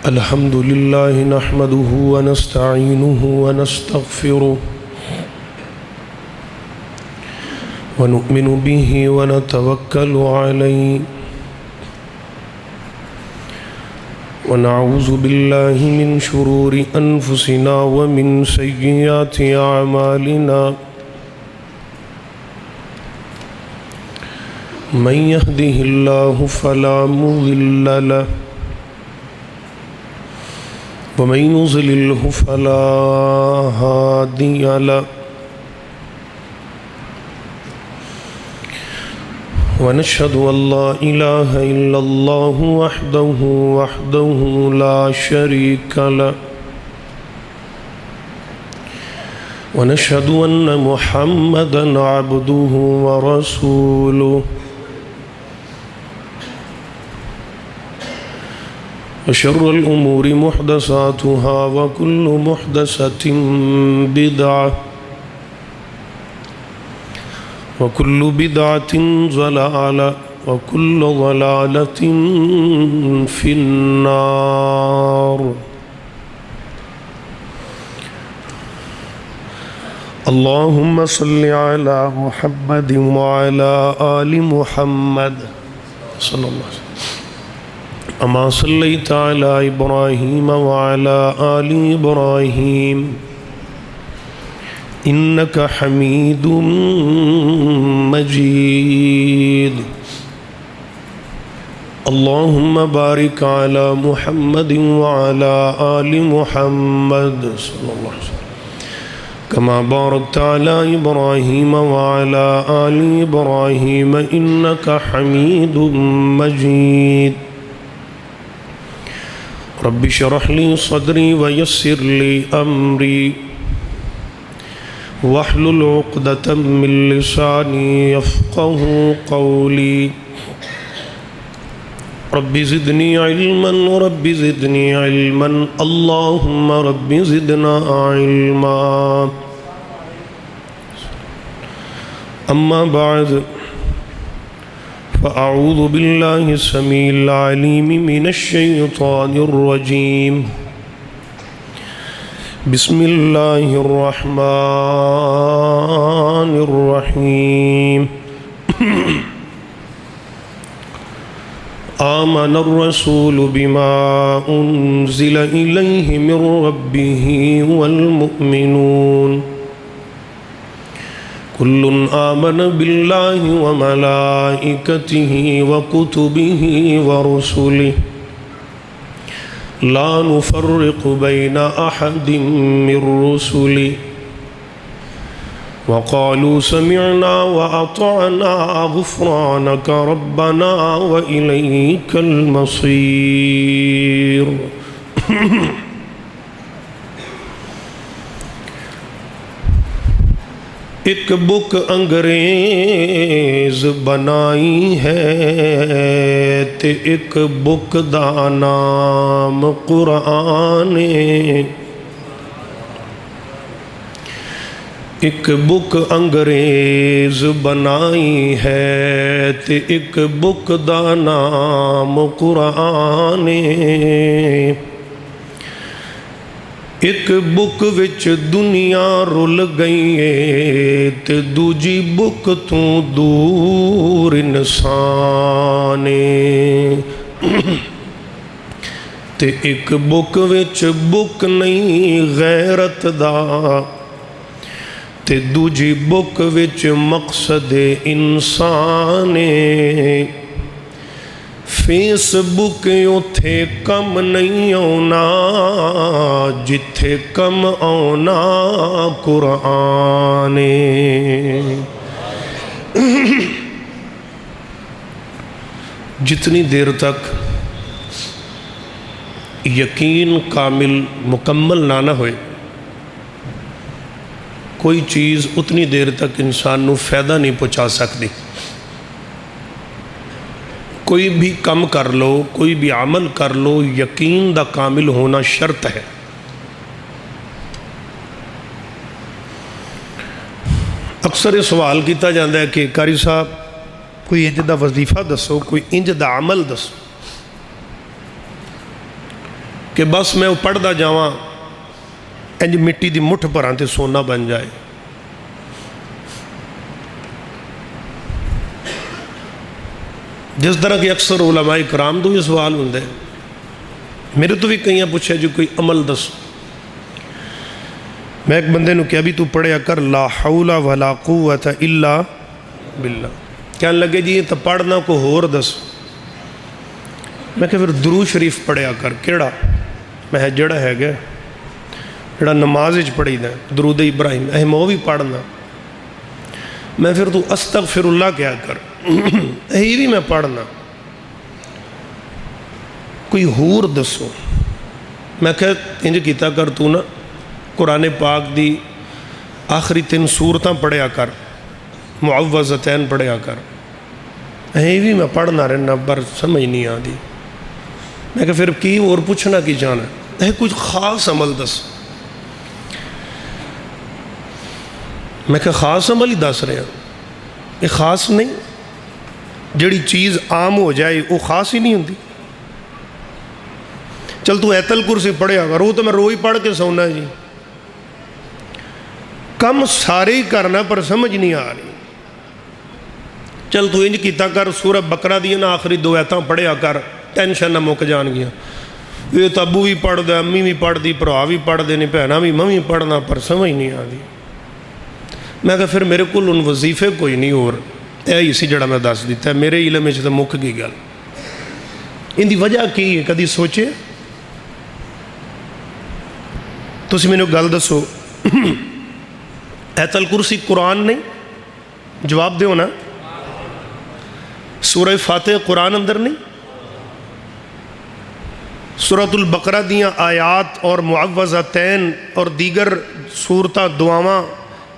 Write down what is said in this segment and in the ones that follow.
الحمد لله نحمده ونستعينه ونستغفره ونؤمن به ونتوكل عليه ونعوذ بالله من شرور أنفسنا ومن سيئات أعمالنا من يهده الله فلا مضل له ومن يضلله فلا هادي له ونشهد أن لا إله إلا الله وحده لا شريك له ونشهد أن محمدا عبده ورسوله وشر الأمور محدثاتها وكل محدثة بدعة وكل بدعة ضلالة وكل ضلالة في النار. اللهم صل على محمد وعلى آل محمد صلى الله عليه وسلم أما صليت على إبراهيم وعلى آل إبراهيم إنك حميد مجيد. اللهم بارك على محمد وعلى آل محمد صلى الله عليه وسلم كما باركت على إبراهيم وعلى آل إبراهيم إنك حميد مجيد. رب اشرح لي صدري ويسر لي أمري واحلل عقدة من لساني يفقه قولي. رب زدني علما رب زدني علما اللهم رب زدنا علما. أما بعد فأعوذ بالله السميع العليم من الشيطان الرجيم. بسم الله الرحمن الرحيم. آمن الرسول بما أنزل إليه من ربه والمؤمنون كل آمن بالله وملائكته وكتبه ورسله لا نفرق بين أحد من رسله وقالوا سمعنا وأطعنا غفرانك ربنا وإليك المصير. ایک بک انگریز بنائی ہے تے ایک بک دا نام قرآن. ایک بک انگریز بنائی ہے تے ایک بک دا نام قرآن. ایک بک وچ دنیا رل گئی ہے تے دوجی بک تو دور انسان. تے ایک بک وچ بک نہیں غیرت دا تے دوجی بک وچ مقصد انسان. فیس بک اتھے کم نہیں آنا جتھے کم آنا قرآن. جتنی دیر تک یقین کامل مکمل نہ ہوئے کوئی چیز اتنی دیر تک انسان نو فائدہ نہیں پہنچا سکتی. کوئی بھی کم کر لو کوئی بھی عمل کر لو یقین دا کامل ہونا شرط ہے. اکثر سوال کیتا جاندہ ہے کہ قاری صاحب کوئی انج دا وظیفہ دسو کوئی انج دا عمل دسو. کہ بس میں وہ پڑھتا جاواں انج مٹی دی مٹھ پراں تے سونا بن جائے. جس طرح کہ اکثر علماء کرام تو یہ سوال ہوندے, میرے تو بھی کئی پوچھا جی کوئی عمل دس. میں ایک بندے نو کہ ابھی تو پڑھیا کر لا حول ولا قوت الا باللہ. کہنے لگے جی یہ تو پڑھنا کو ہور دس. میں کہ پھر درود شریف پڑھیا کر. کیڑا؟ میں جڑا ہے گا جڑا نماز پڑھی دا درود ابراہیم اہم وہ بھی پڑھنا. میں پھر تو استغفر اللہ کیا کر یہی بھی میں پڑھنا. کوئی ہور دسو. میں کہ انج کیتا کر تو نا قرآن پاک دی آخری 3 سورتاں پڑھیا کر, معوذتین پڑھیا کر. یہی بھی میں پڑھنا رہنا پر سمجھ نہیں آتی. میں کہ پھر کی اور پوچھنا کی جانا ہے کچھ خاص عمل دس. میں کہ خاص عمل ہی دس رہے ہیں. یہ خاص نہیں, جڑی چیز عام ہو جائے وہ خاص ہی نہیں ہوتی. چل تو ایت الکرسی پڑھیا کر, وہ تو میں روز پڑھ کے سونا جی. کم سارے ہی کرنا پر سمجھ نہیں آ رہی. چل تو انج کیتا کر سورہ بقرہ دی نا آخری 2 آیتاں پڑھیا کر, ٹینشن نہ مک جان گیا. یہ تو ابو بھی پڑھ دے, امی بھی پڑھ دی, بھرا بھی پڑھ دے, نہیں بہنا بھی میں بھی پڑھنا پر سمجھ نہیں آتی. میں کہ پھر میرے کو ان وظیفے کوئی نہیں اور یہی سی جڑا میں دس دیتا ہے. میرے علم میں تو مک گئی گل. ان دی وجہ کی ہے کدی سوچے؟ تسی میں نے گل دسو ایت الکرسی قرآن نہیں؟ جواب دیو نا. سورہ فاتح قرآن اندر نہیں؟ سورۃ البقرہ دیاں آیات اور معوذتین اور دیگر سورتاں دعاواں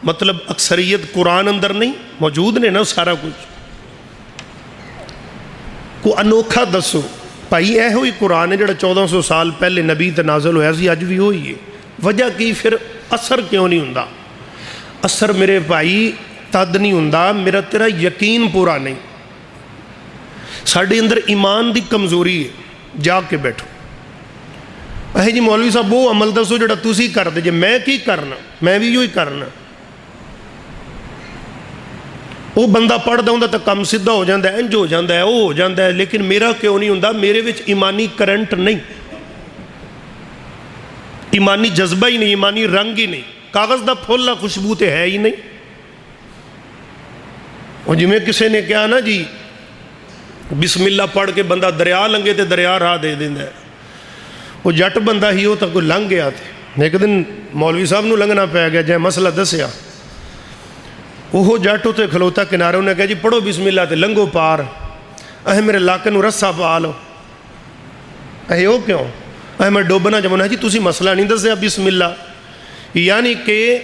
مطلب اکثریت قرآن اندر نہیں موجود نے نا سارا کچھ. کو انوکھا دسو بھائی اے ہوئی قرآن ہے جڑا 1400 سال پہلے نبی تے نازل ہویا سی, اج بھی ہوئی ہے. وجہ کی پھر اثر کیوں نہیں ہوندا؟ اثر میرے بھائی تد نہیں ہوندا میرا تیرا یقین پورا نہیں. ساڈے اندر ایمان دی کمزوری ہے. جا کے بیٹھو اے جی مولوی صاحب وہ عمل دسو جڑا تسی کر دے. جے میں کی کرنا, میں بھی یوں ہی کرنا. وہ بندہ پڑھ دا ہوندا تو کم سیدھا ہو جاندہ ہے, انج ہو جاندہ ہے, وہ ہو جاندہ ہے. لیکن میرا کیوں نہیں ہوندا؟ میرے وچ ایمانی کرنٹ نہیں, ایمانی جذبہ ہی نہیں, ایمانی رنگ ہی نہیں. کاغذ دا پھول خوشبو تے ہے ہی نہیں. اور جی میں کسی نے کہا نا جی بسم اللہ پڑھ کے بندہ دریا لنگے تے دریا راہ دے دیندہ ہے. وہ جٹ بندہ ہی ہو تا کوئی لنگ گیا تھے. ایک دن مولوی صاحب نو لنگنا پہ گیا, جائے مسئلہ دسیا. وہ جٹ ہوتے کھلوتا کنارے, انہیں کہا جی پڑھو بسم اللہ تے لنگو پار. اہے میرے لاکے نو رسا پا لو. اہے وہ کیوں؟ اہے میں ڈوبنا جمعنا ہے جی تسی مسئلہ نہیں دسیا بسم اللہ. یعنی کہ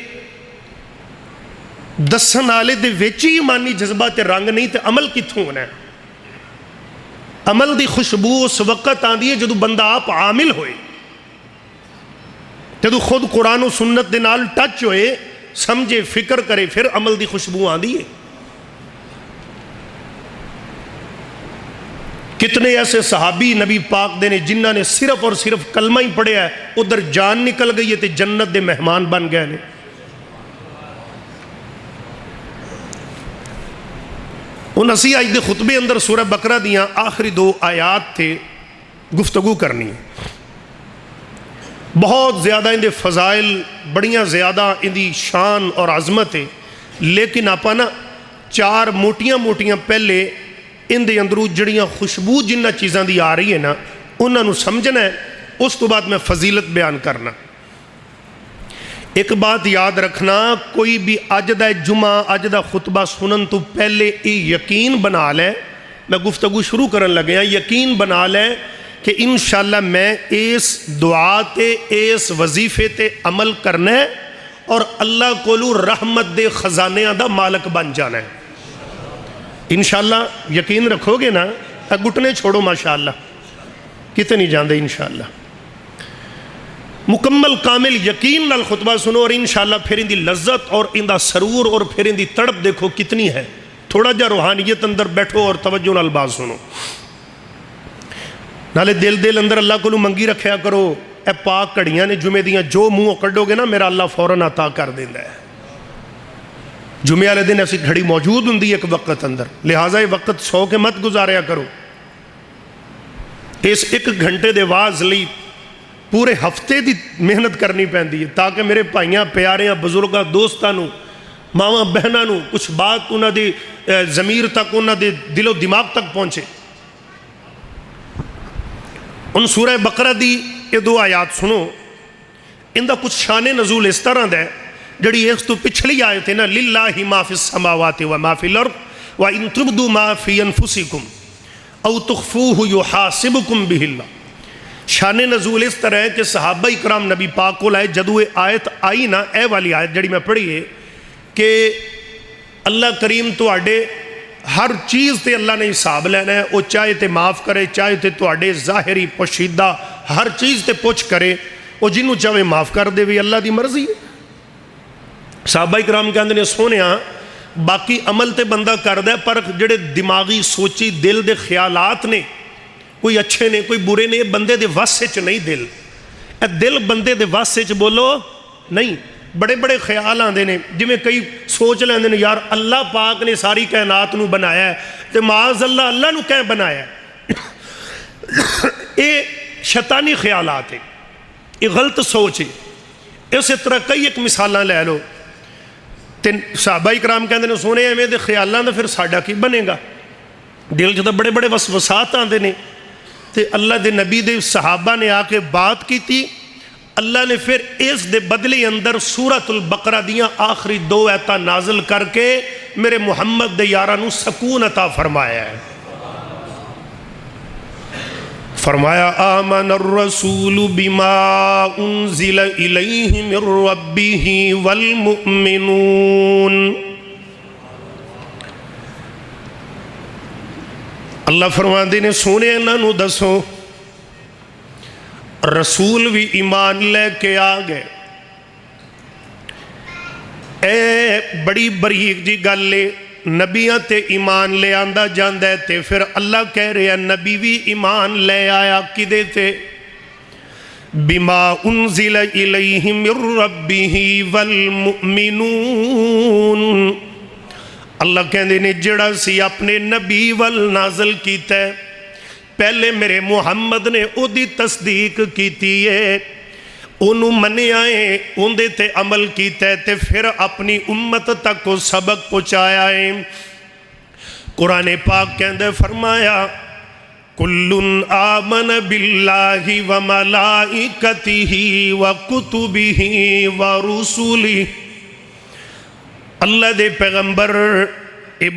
دسن آلے دے ویچی ایمانی جذبہ تے رنگ نہیں تے عمل کتھوں ہونا ہے؟ عمل دی خوشبو اس وقت آن دی ہے جدو بندہ آپ عامل ہوئے, جدو خود قرآن و سنت دے نال ٹچ ہوئے, سمجھے فکر کرے, پھر عمل دی خوشبو آن دی ہے. کتنے ایسے صحابی نبی پاک دے نے جنہ نے صرف اور صرف کلمہ ہی پڑھے ہے, ادھر جان نکل گئی ہے تے جنت دے مہمان بن گئے نے. ان اسی آج دے خطبے اندر سورہ بقرہ دیاں آخری 2 آیات تھے گفتگو کرنی. بہت زیادہ ان دے فضائل, بڑیاں زیادہ ان دی شان اور عظمت ہے. لیکن آپ نا 4 موٹیاں موٹیاں پہلے ان دے اندروں جڑیاں خوشبو جنہ چیزاں دی آ رہی ہے نا انہاں نو سمجھنا ہے. اس تو بعد میں فضیلت بیان کرنا. ایک بات یاد رکھنا, کوئی بھی اج دا جمعہ اج دا خطبہ سنن تو پہلے یقین بنا لے, میں گفتگو شروع کرن لگے ہیں, یقین بنا لے کہ انشاءاللہ میں اس دعا تے اس وظیفے تے عمل کرنا ہے اور اللہ کولو رحمت دے خزانے دا مالک بن جانا ہے. انشاءاللہ یقین رکھو گے نا, گھٹنے چھوڑو ماشاءاللہ, کتے نہیں جاندے انشاءاللہ. مکمل کامل یقین نال خطبہ سنو اور انشاءاللہ پھر ان دی لذت اور ان دا سرور اور پھر ان دی تڑپ دیکھو کتنی ہے. تھوڑا جا روحانیت اندر بیٹھو اور توجہ نال بات سنو. نالے دل اندر اللہ کو منگی رکھیا کرو, اے پاک گھڑیاں نے جمعے دیاں، جو منہ کڈو گے نا میرا اللہ فوراً عطا کر دینا ہے۔ جمعے والے دن ایسی گھڑی موجود ہوں ایک وقت اندر، لہٰذا یہ وقت سو کے مت گزاریا کرو۔ اس ایک گھنٹے دے واز لئی پورے ہفتے دی محنت کرنی پیندی ہے تاکہ میرے بھائیاں پیاریاں بزرگاں دوستاں نو ماواں بہناں نو کچھ بات انہاں دی ضمیر تک انہاں دے دل و دماغ تک پہنچے۔ ان سورہ بقرہ دی یہ دو آیات سنو، ان دا کچھ شان نزول اس طرح دا ہے جڑی ایک تو پچھلی آیت ہے نا، للہ ما فی السماوات و ما فی الارض وَإِن تُبْدُوا مَا فِي أَنفُسِكُمْ أَوْ تُخْفُوهُ يُحَاسِبُكُمْ بِهِ اللَّهُ۔ شان نزول اس طرح ہے کہ صحابہ اکرام نبی پاک کو لائے جدو یہ آیت آئی نا، اے والی آیت جڑی میں پڑھی ہے کہ اللہ کریم تو آڈے ہر چیز تے اللہ نے حساب لینا ہے، وہ چاہے تے معاف کرے، چاہے تے تو آڈے ظاہری پوشیدہ ہر چیز تے پوچھ کرے، وہ جنہوں چاہے معاف کر دے بھی اللہ دی مرضی ہے۔ صحابہ اکرام کے اندر نے سونے باقی عمل تے بندہ کر دے پر جڑے دماغی سوچی دل دے خیالات نے، کوئی اچھے نے کوئی برے نے، بندے دے واسے چ نہیں دل، اے دل بندے دے واسے چ بولو نہیں۔ بڑے بڑے خیال آندے نے، جی میں کئی سوچ لیندے نے یار اللہ پاک نے ساری کائنات نو بنایا ہے تے معاذ اللہ اللہ نو کہیں بنایا ہے، یہ شیطانی خیالات ہے، یہ غلط سوچ ہے۔ اس طرح کئی ایک مثالاں لے لو، صحابہ اکرام کہندے نے سونے ایویں دے خیالاں دا پھر ساڈا کی بنے گا؟ دل چ بڑے بڑے وسوسات آندے نے، تے اللہ دے نبی دے صحابہ نے آ کے بات کی تھی، اللہ نے پھر اس دے بدلے اندر سورۃ البقرہ دیاں آخری دو آیتاں نازل کر کے میرے محمد دے یاراں نو سکون عطا فرمایا ہے۔ فرمایا آمن الرسول بما انزل الیہ من ربہ والمؤمنون۔ اللہ فرماندے نے سونے انہاں نو دسو رسول بھی ایمان لے کے آ گئے، اے بڑی بریک جی گل ہے، نبیاں تے ایمان لے آندہ جاندہ ہے تے پھر اللہ کہہ رہے ہیں نبی بھی ایمان لے آیا کدے تے بما انزل الیہ من ربہ والمؤمنون۔ اللہ کہندے نے جڑا سی اپنے نبی وال نازل کیتا ہے، پہلے میرے محمد نے او دی تصدیق کیتی ہے، انہوں منے آئے اندے تے عمل کیتے تے پھر اپنی امت تک کو سبق پہنچایا ہے۔ قرآن پاک کہندے فرمایا کلن آمن باللہ وملائکتہ وکتبہ ورسلہ۔ اللہ دے پیغمبر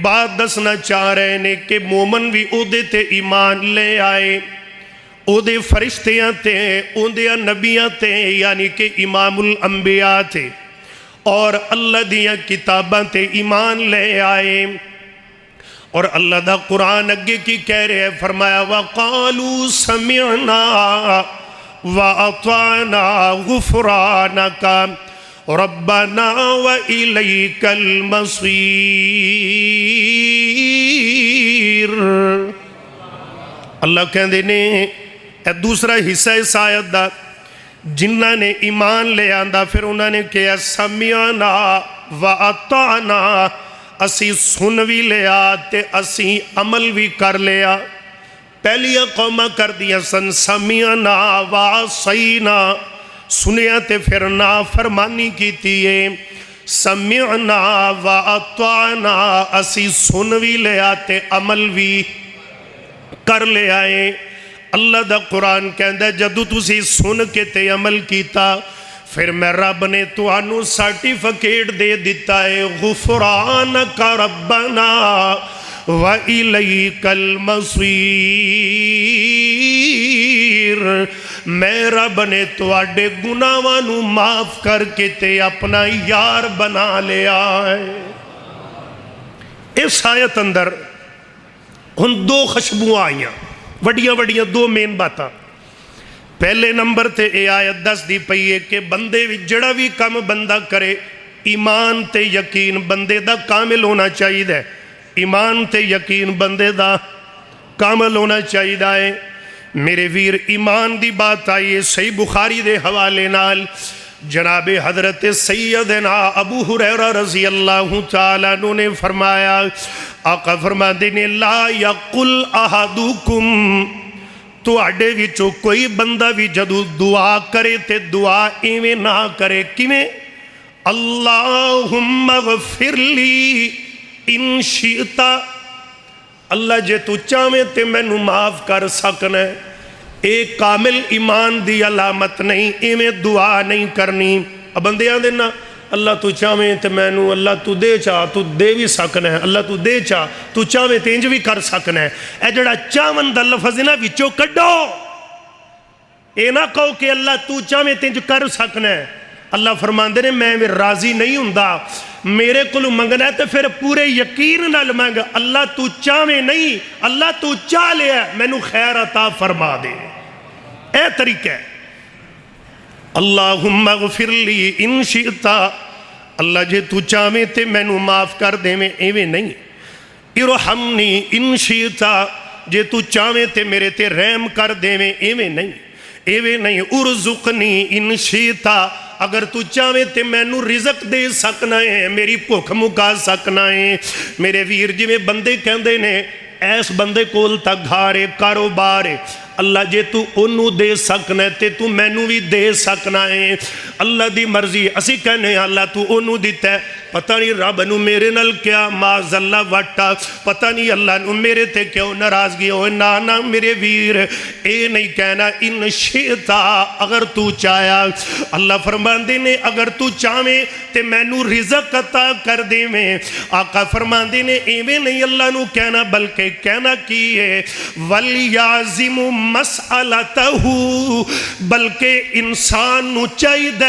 بات دسنا چاہ رہے نے کہ مومن بھی او دے تے ایمان لے آئے، او دے فرشتیاں تے او دے نبیاں تے یعنی کہ امام الانبیاء تے، اور اللہ دیاں کتاباں تے ایمان لے آئے۔ اور اللہ دا قرآن اگے کی کہہ رہے ہیں، فرمایا وَقَالُوا سَمِعْنَا وَأَطَعْنَا غُفْرَانَكَ ربنا وإلیک المصیر۔ اللہ کہندے نے اے دوسرا حصہ اس آیت دا، جنہاں نے ایمان لے آندہ پھر انہوں نے کہا سمعنا وأطعنا، اسی سن بھی لیا تے اسی عمل بھی کر لیا۔ پہلیاں قومہ کر دیا سن سمعنا وعصینا، سنیا تے پھر نافرمانی کیتی ہے، سمعنا وأطعنا، اسی سن بھی لیا تے عمل بھی کر لے آئے۔ اللہ دا قرآن کہندہ جدو تسی سن کے تے عمل کیتا، پھر میں رب نے تو انو سرٹیفکیٹ دے دیتا ہے غفرانک ربنا وإلیک المصیر۔ میں رب نے تو اڈے گناہوں معاف کر کے تے اپنا یار بنا لیا ہے۔ اس آیت اندر ہن دو خشبوں آئیاں وڈیاں وڈیاں دو مین باتاں۔ پہلے نمبر تے اے آیت دس دی پئیے کہ بندے جڑا بھی کم بندہ کرے ایمان تے یقین بندے دا کامل ہونا چاہیے ہے، ایمان تے یقین بندے دا کامل ہونا چاہیے ہے۔ میرے ویر ایمان دی بات آئی ہے صحیح بخاری دے حوالے نال جناب حضرت سیدنا ابو ہریرہ رضی اللہ تعالیٰ عنہ نے فرمایا، آقا فرماتے نے لا یقل احدکم، تو اڈے وچوں کوئی بندہ بھی جدو دعا کرے تے دعا ایویں نہ کرے کیویں اللہم اغفر لی ان شئت، اللہ جے تو چاہویں تے مینوں معاف کر سکنا ہے، ایک کامل ایمان دی علامت نہیں، ایویں دعا نہیں کرنی۔ اب بندیاں دینا اللہ تو چاہویں تے مینوں، اللہ تو دے چاہ تو دے بھی سکنا ہے، اللہ تو دے چاہ تو چاہویں تے انج بھی کر سکنا ہے، اے جڑا چاہون دا لفظ نہ وچوں کڈو، اے نہ کہو کہ اللہ تو چاہویں تے انج کر سکنا ہے۔ اللہ فرماندے نے میں راضی نہیں ہوندا، میرے کولوں منگنا ہے تے پھر پورے یقین نال منگ، اللہ تو چاہویں نہیں، اللہ تو چاہ لیا مینوں خیر عطا فرما دے، اے طریقہ ہے۔ اللہم اغفر لی ان شئت، اللہ جے تو چاہویں تے مینوں معاف کر دے میں ایویں نہیں، ارحمنی ان شئت، جے تو چاہویں تے میرے تے رحم کر دے میں ایویں نہیں، ارزقنی ان شئت، اگر تو چاہویں تے مینوں رزق دے سکنا ہے، میری بھوک مکا سکنا ہے۔ میرے ویر جی میں بندے کہندے نے ایس بندے کول تا گھارے کاروبار ہے، اللہ جے تو انہوں دے سکنا ہے تے تو مینوں بھی دے سکنا ہے، اللہ دی مرضی۔ اسی کہنے ہیں اللہ تو انہوں دیتا ہے، پتہ نہیں رب نو میرے نال کیا معاذ اللہ وٹا، پتہ نہیں اللہ نو میرے تے کیوں ناراضگی ہوئے، نانا میرے ویر اے نہیں کہنا ان شئت، اگر تو چاہیا، اللہ فرماندے نے اگر تو چاہویں تے مینوں رزق عطا کر دے میں، آقا فرماندے نے ایویں نہیں اللہ نو کہنا، بلکہ کہنا کی ہے وَلْيَعْزِمُ مَسْأَلَتَهُ، بلکہ انسان نو چاہیدہ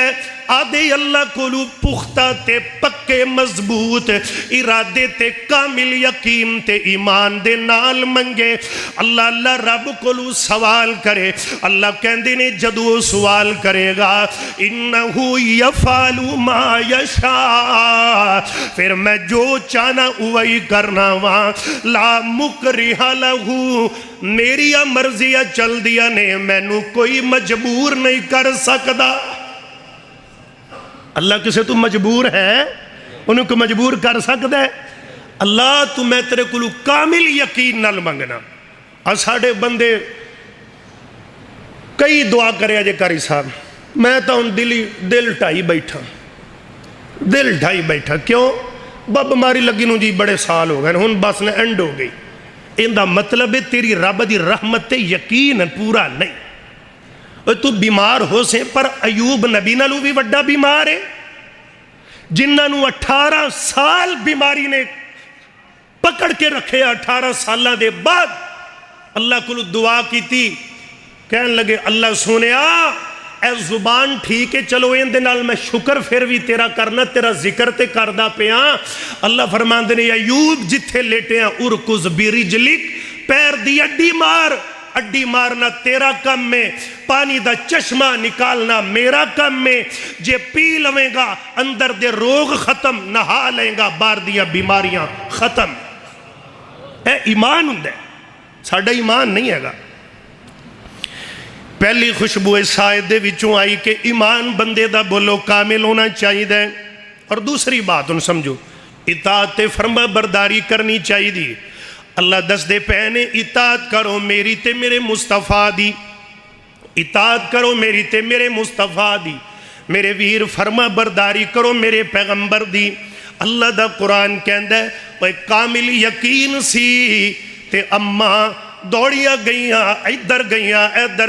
آدھے اللہ کولو پختہ تے پکے مضبوط ارادے تے کامل یقین تے ایمان دے نال منگے، اللہ رب کولو سوال کرے، اللہ کہندے نے جدو سوال کرے گا انہو یفعل ما یشاء، پھر میں جو چاہنا وہی کرنا وہاں، لا مکرہ لہو، میری مرضیہ چل دیا نے مینوں کوئی مجبور نہیں کر سکدا۔ اللہ کسے تو مجبور ہے، انہوں کو مجبور کر سکتا ہے؟ اللہ تو میں تیرے کلو کامل یقین نال منگنا۔ ساڑھے بندے کئی دعا کرے آجے کاری صاحب، میں تو ان دل ٹھائی بیٹھا، کیوں؟ بیماری لگی نو جی بڑے سال ہو گئے، ہن بس نے اینڈ ہو گئی، ان دا مطلب ہے تیری رب دی رحمت تے یقین پورا نہیں۔ تو بیمار ہو سے پر ایوب نبی نالو بھی وڈا بیمار ہے، جنہاں نو 18 سال بیماری نے پکڑ کے رکھے، 18 سالہ دے بعد اللہ کو دعا کی تھی، کہنے لگے اللہ سونیا اے زبان ٹھیک ہے، چلو این دے نال میں شکر پھر بھی تیرا کرنا، تیرا ذکر تے کردہ پیاں۔ اللہ فرمان دینے ایوب جتھے لیٹے ہیں ارکز برجلک، پیر دی اڈی مارنا تیرا کم میں، پانی دا چشمہ نکالنا میرا کم میں، جے پی لویں گا اندر دے روگ ختم، نہا لیں گا بار دیا بیماریاں ختم۔ اے ایمان ہوں دے، ساڑھا ایمان نہیں ہے گا۔ پہلی خوشبو سائدے وچوں آئی کہ ایمان بندے دا بولو کامل ہونا چاہیے دے، اور دوسری بات ان سمجھو اطاعت فرما برداری کرنی چاہیے دی۔ اللہ دس دے پہنے اطاعت کرو میری تے میرے مصطفیٰ دی، اطاعت کرو میری تے میرے مصطفیٰ دی، میرے ویر فرما برداری کرو میرے پیغمبر دی۔ اللہ دا قرآن کہندہ ہے وہ کامل یقین سی تے اماں دوڑیاں گئیاں ادھر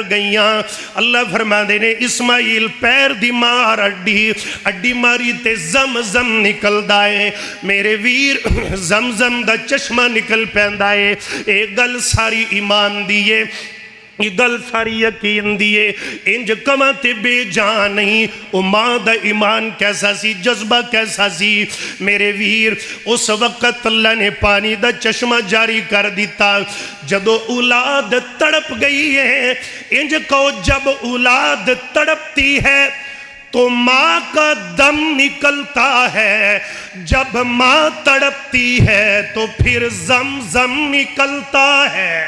گئیاں، اللہ فرما دینے اسماعیل پیر دی مار اڈی ماری تے زمزم نکل دائے، میرے ویر زمزم دا چشمہ نکل پین دائے۔ ایک گل ساری ایمان دیئے، یہ گل ساری یقین دیئے، انج کماں تے بے جان نہیں، او ماں دا ایمان کیسا سی، جذبہ کیسا سی۔ میرے ویر اس وقت اللہ نے پانی دا چشمہ جاری کر دیتا، جدو اولاد تڑپ گئی ہے، انج کو جب اولاد تڑپتی ہے تو ماں کا دم نکلتا ہے، جب ماں تڑپتی ہے تو پھر زمزم نکلتا ہے۔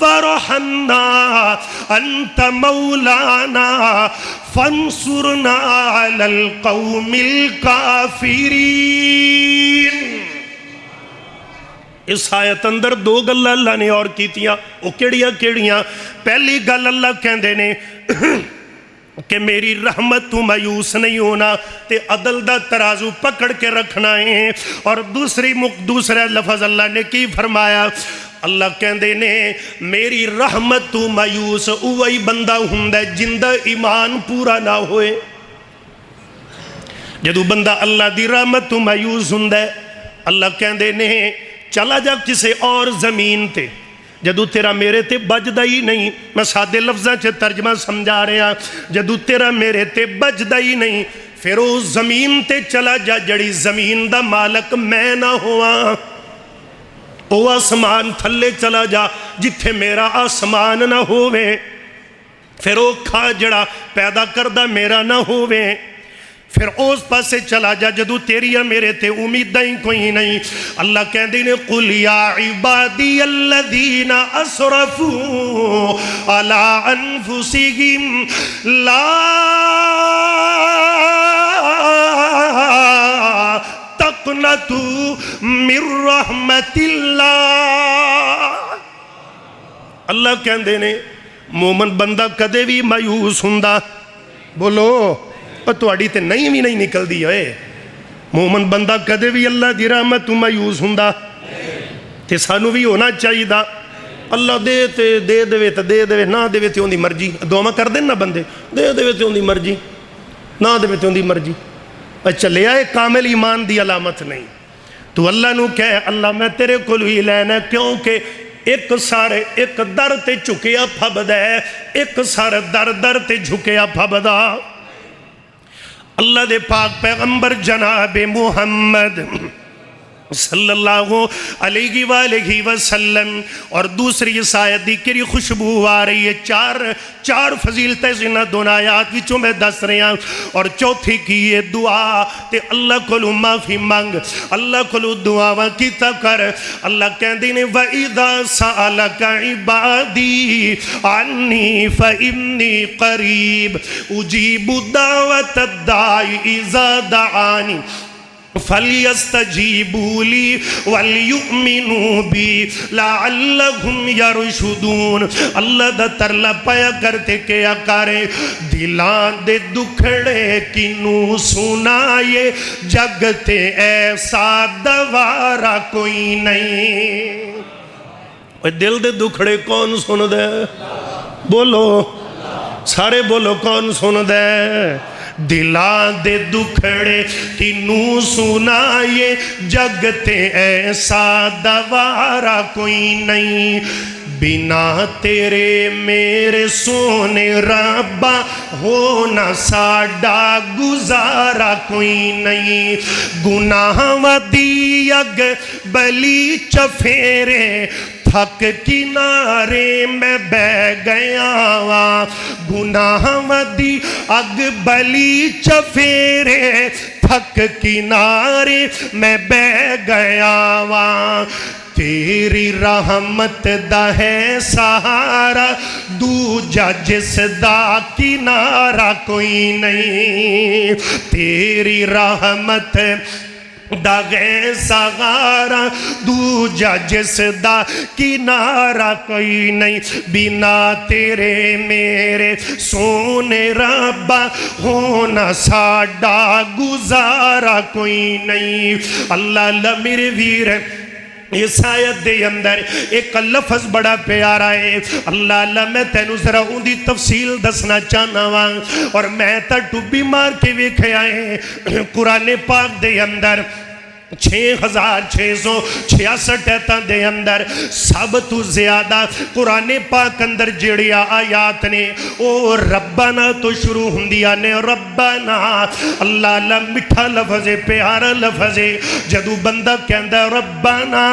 وارحمنا انت مولانا فانصرنا على القوم الکافرین۔ اس آیت اندر دو گل اللہ نے اور کیتیاں، وہ کیڑیاں کیڑیاں؟ پہلی گل اللہ کہندے نے کہ میری رحمت تو مایوس نہیں ہونا تے عدل دا ترازو پکڑ کے رکھنا ہے، اور دوسرا لفظ اللہ نے کی فرمایا؟ اللہ کہندے نے میری رحمت تو مایوس اوہی بندہ ہوندا جندہ ایمان پورا نہ ہوئے۔ جدو بندہ اللہ دی رحمت تو مایوس ہوندا اللہ کہندے نے چلا جا کسے اور زمین تے، جدو تیرا میرے تے بجدہ ہی نہیں، میں سادے لفظاں چے ترجمہ سمجھا رہا، جدو تیرا میرے تے بجدہ ہی نہیں، پھر وہ زمین تے چلا جا جڑی زمین دا مالک میں نہ ہوا، او آسمان تھلے چلا جا جتھے میرا آسمان نہ ہووے، پھر وہ کھا جڑا پیدا کردہ میرا نہ ہووے، پھر اس پاسے چلا جا جدو تیری میرے تے امیدیں کوئی نہیں۔ اللہ کہندے نے قُلْ يَا عِبَادِيَ الَّذِينَ أَسْرَفُوا عَلَىٰ أَنفُسِهِمْ لَا تَقْنَطُوا مِن رَحْمَتِ اللَّهِ۔ اللہ کہندے نے مومن بندہ کدے بھی مایوس ہوندا، بولو تواڈی تے نہیں بھی نہیں نکل دی ہوئے، مومن بندہ کدے بھی اللہ دی رحمت تو مایوس ہوندا تے سانو بھی ہونا چاہیے دا اللہ دے تے دے دے تے دے دے نہ دے تے ہوندی مرضی، دعا کر دیں نا بندے، دے دے تے ہوندی مرضی نہ دے تے ہوندی مرضی، اچھا لے آئے کامل ایمان دی علامت نہیں۔ تو اللہ نو کہے اللہ میں تیرے کو ہی لینا، کیونکہ ایک سارے ایک در تے جھکیا پھبدا ہے، ایک سارے در تے جھکیا پھبدا۔ اللہ دے پاک پیغمبر جناب محمد صلی اللہ علیہ وآلہ وسلم اور دوسری اس آیت دی کری خوشبو آ رہی ہے، چار فضیلتیں زنہ دون آیات وچوں میں دس رہے ہیں، اور چوتھی کی یہ دعا تے اللہ کلو معافی مانگ، اللہ کلو دعا کیتا کر۔ اللہ کہندے نے وَإِذَا سَأَلَكَ عِبَادِي عَنِّي فَإِنِّي قَرِيبٌ أُجِيبُ دَعْوَةَ الدَّاعِ إِذَا دَعَانِ فَلْيَسْتَجِيبُوا لِي وَلْيُؤْمِنُوا بِي لَعَلَّهُمْ يَرْشُدُونَ۔ اللہ دا ترلا پایا کرتے کیا کرے دلان دے دکھڑے کنو سنائے جگتے ایسا دوارا کوئی نہیں۔ دل دے دکھڑے کون سن دے؟ بولو سارے بولو کون سن دے؟ دلان دے دکھڑے کنو سنائے جگتے ایسا دوارا کوئی نہیں، بنا تیرے میرے سونے ربا ہونا ساڈا گزارا کوئی نہیں۔ گناہ ودی اگ بلی چفیرے تھک کنارے میں بہ گیا وا، گناہ ودی اگ بلی چفیرے تھک کنارے میں بہ گیا وا، تیری رحمت دا ہے سہارا دوجا جس دا کنارہ کوئی نہیں، تیری رحمت دا ہے سہارا دوجا جس دا کنارہ کوئی نہیں، بنا تیرے میرے سونے ربا ہونا ساڈا گزارا کوئی نہیں۔ اللہ میرے ویر اس آیت دے اندر ایک لفظ بڑا پیارا ہے، اللہ میں تینو ذرا ان دی تفصیل دسنا چاہنا وہاں، اور میں تا ٹوبی مار کے ویکھے آئے قرآن پاک دے اندر 6666 ایتاں دے اندر سب تو زیادہ قرآن پاک اندر جڑیا آیات نے او ربنا تو شروع ہندیا نے، ربنا اللہ مٹھا لفظ پیارا لفظ، جدو بندہ کہندا ربنا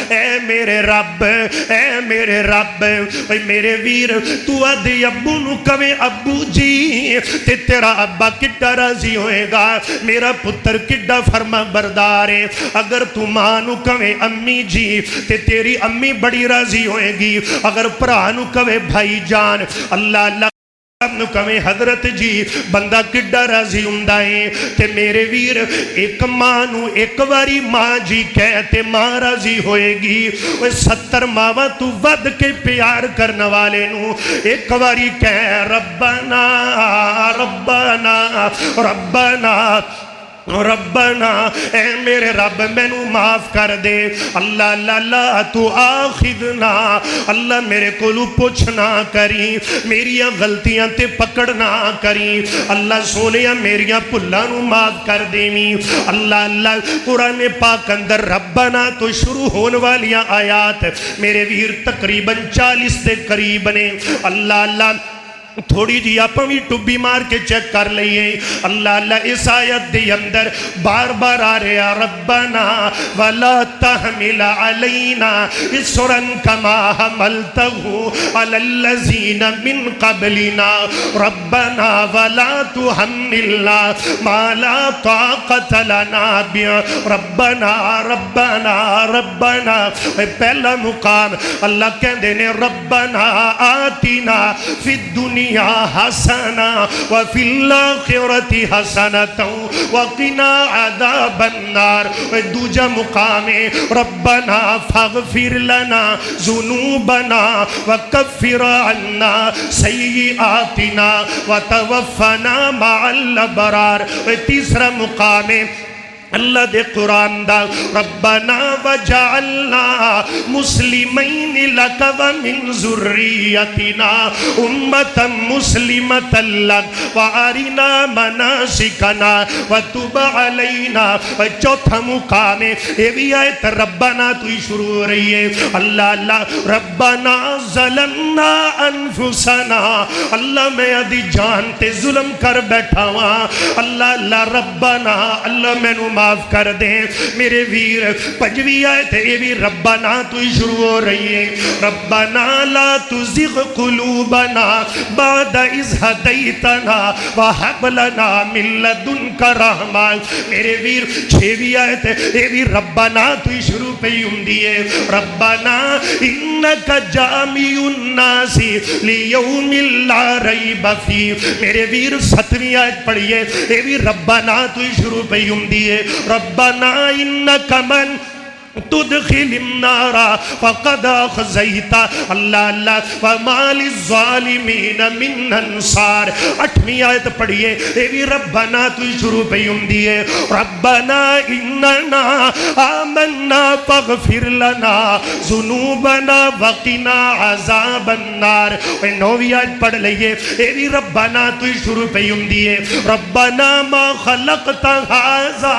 اے میرے رب، اے میرے رب، اے میرے ویر تو آدھے ابو نو کہے ابو جی تے تیرا ابا کڈا راضی ہوئے گا، میرا پتر کڈا فرما بردار پیارے اگر تو ماں نو کہے امی جی تے تیری امی بڑی راضی ہوئے گی، اگر بھرا نو کہے بھائی جان، اللہ اللہ نو کہے حضرت جی، بندہ کڈا راضی ہوندا ہے۔ تے میرے ویر ایک ماں نو ایک واری ماں جی کہتے ماں راضی ہوئے گی، 70 ماواں تو ود کے پیار کرنے والے نو ایک واری کہہ ربنا ربنا ربنا ربنا، اے میرے رب میں نو معاف کر دے، اللہ لا تو آخذنا، اللہ میرے کولو پوچھنا کری، میریاں غلطیاں تے پکڑنا کری، اللہ سونیا میریاں پلہ نو معاف کر دیویں۔ اللہ قرآن پاک اندر ربنا تو شروع ہونے والیاں آیات میرے ویر تقریباً 40 دے قریب نے۔ اللہ تھوڑی جی آپ بھی ٹبی مار کے چیک کر لئیے، اللہ اس آیت دے اندر بار بار آ رہا ربنا ولا تحمل علینا اسرا کما حملته علی الذین من قبلنا ربنا ولا تحملنا ما لا طاقت لنا به ربنا ربنا ربنا۔ پہلا مقام اللہ کہندے نے ربنا آتنا فی الدنیا حسنہ وفی الاخرۃ حسنۃ وقنا عذاب النار۔ دوجا مقام ربنا فاغفر لنا ذنوبنا وکفر عنا سیئاتنا وتوفنا مع الابرار۔ تیسرا مقام اللہ دے قرآن دا ربنا وجعلنا مسلمین لک ومن ذریتنا امتا مسلمتا لک وارنا مناسکنا وتب علینا۔ چوتھا مقام یہ بھی آیت ربنا تو ہی شروع ہو رہی ہے، اللہ ربنا ظلمنا انفسنا، اللہ میں ادھی جان تے ظلم کر بیٹھا ہوا، اللہ ربنا اللہ میں نو معاف کر دیں۔ میرے ویر پنجویں آیت یہ بھی ربنا تو ہی شروع ہو رہی ہے، ربنا لا تزغ قلوبنا بعد اذ ہدیتنا وہب لنا من لدنک رحمہ۔ میرے ویر چھویں آیت یہ بھی ربنا تو ہی شروع پہ ہوندی ہے، ربنا انک جامع الناس لیوم لا ریب فیہ۔ میرے ویر 7ویں آیت پڑھئے یہ بھی ربنا تو ہی شروع پہ ہوندی ہے، ربنا انک من تدخل النار فقد اخزیتا، اللہ وما للظالمین من انصار۔ 8ویں آیت پڑھئے یہ بھی ربنا تو ہی شروع پہ ہوندی ہے، ربنا اننا آمنا فاغفر لنا ذنوبنا وقنا عذاب النار۔ 9ویں آیت پڑھ لئیے یہ بھی ربنا تو ہی شروع پہ ہوندی ہے، ربنا ما خلقت ھذا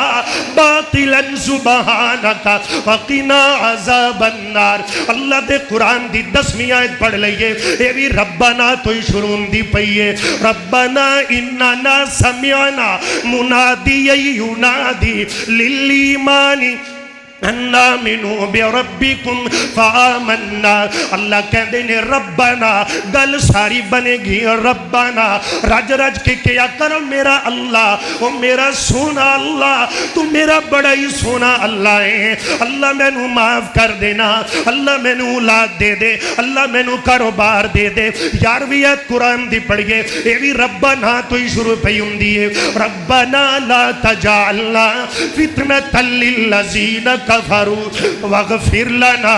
باطلا سبحانک وقنا عذاب النار۔ اللہ دے قرآن دی 10ویں آیت پڑھ لئیے یہ بھی ربنا تو ہی شروع دی پئیے، ربنا اننا سمعنا منادی ینادی للایمان ان آمنوا بربکم فآمنا۔ اللہ کہندے نے ربنا گل ساری بنے گی، ربنا رج رج کے کیا کر میرا اللہ، او میرا سونا اللہ، تو میرا بڑا ہی سونا اللہ ہے، اللہ میں نو معاف کر دینا، اللہ میں نو اولاد دے دے، اللہ میں نو کاروبار دے دے۔ 11ویں آیت قرآن دی پڑھئے یہ بھی ربنا تو ہی شروع پہ ہوندی ہے، ربنا لا تجعلنا فتنة للذین کفروا واغفر لنا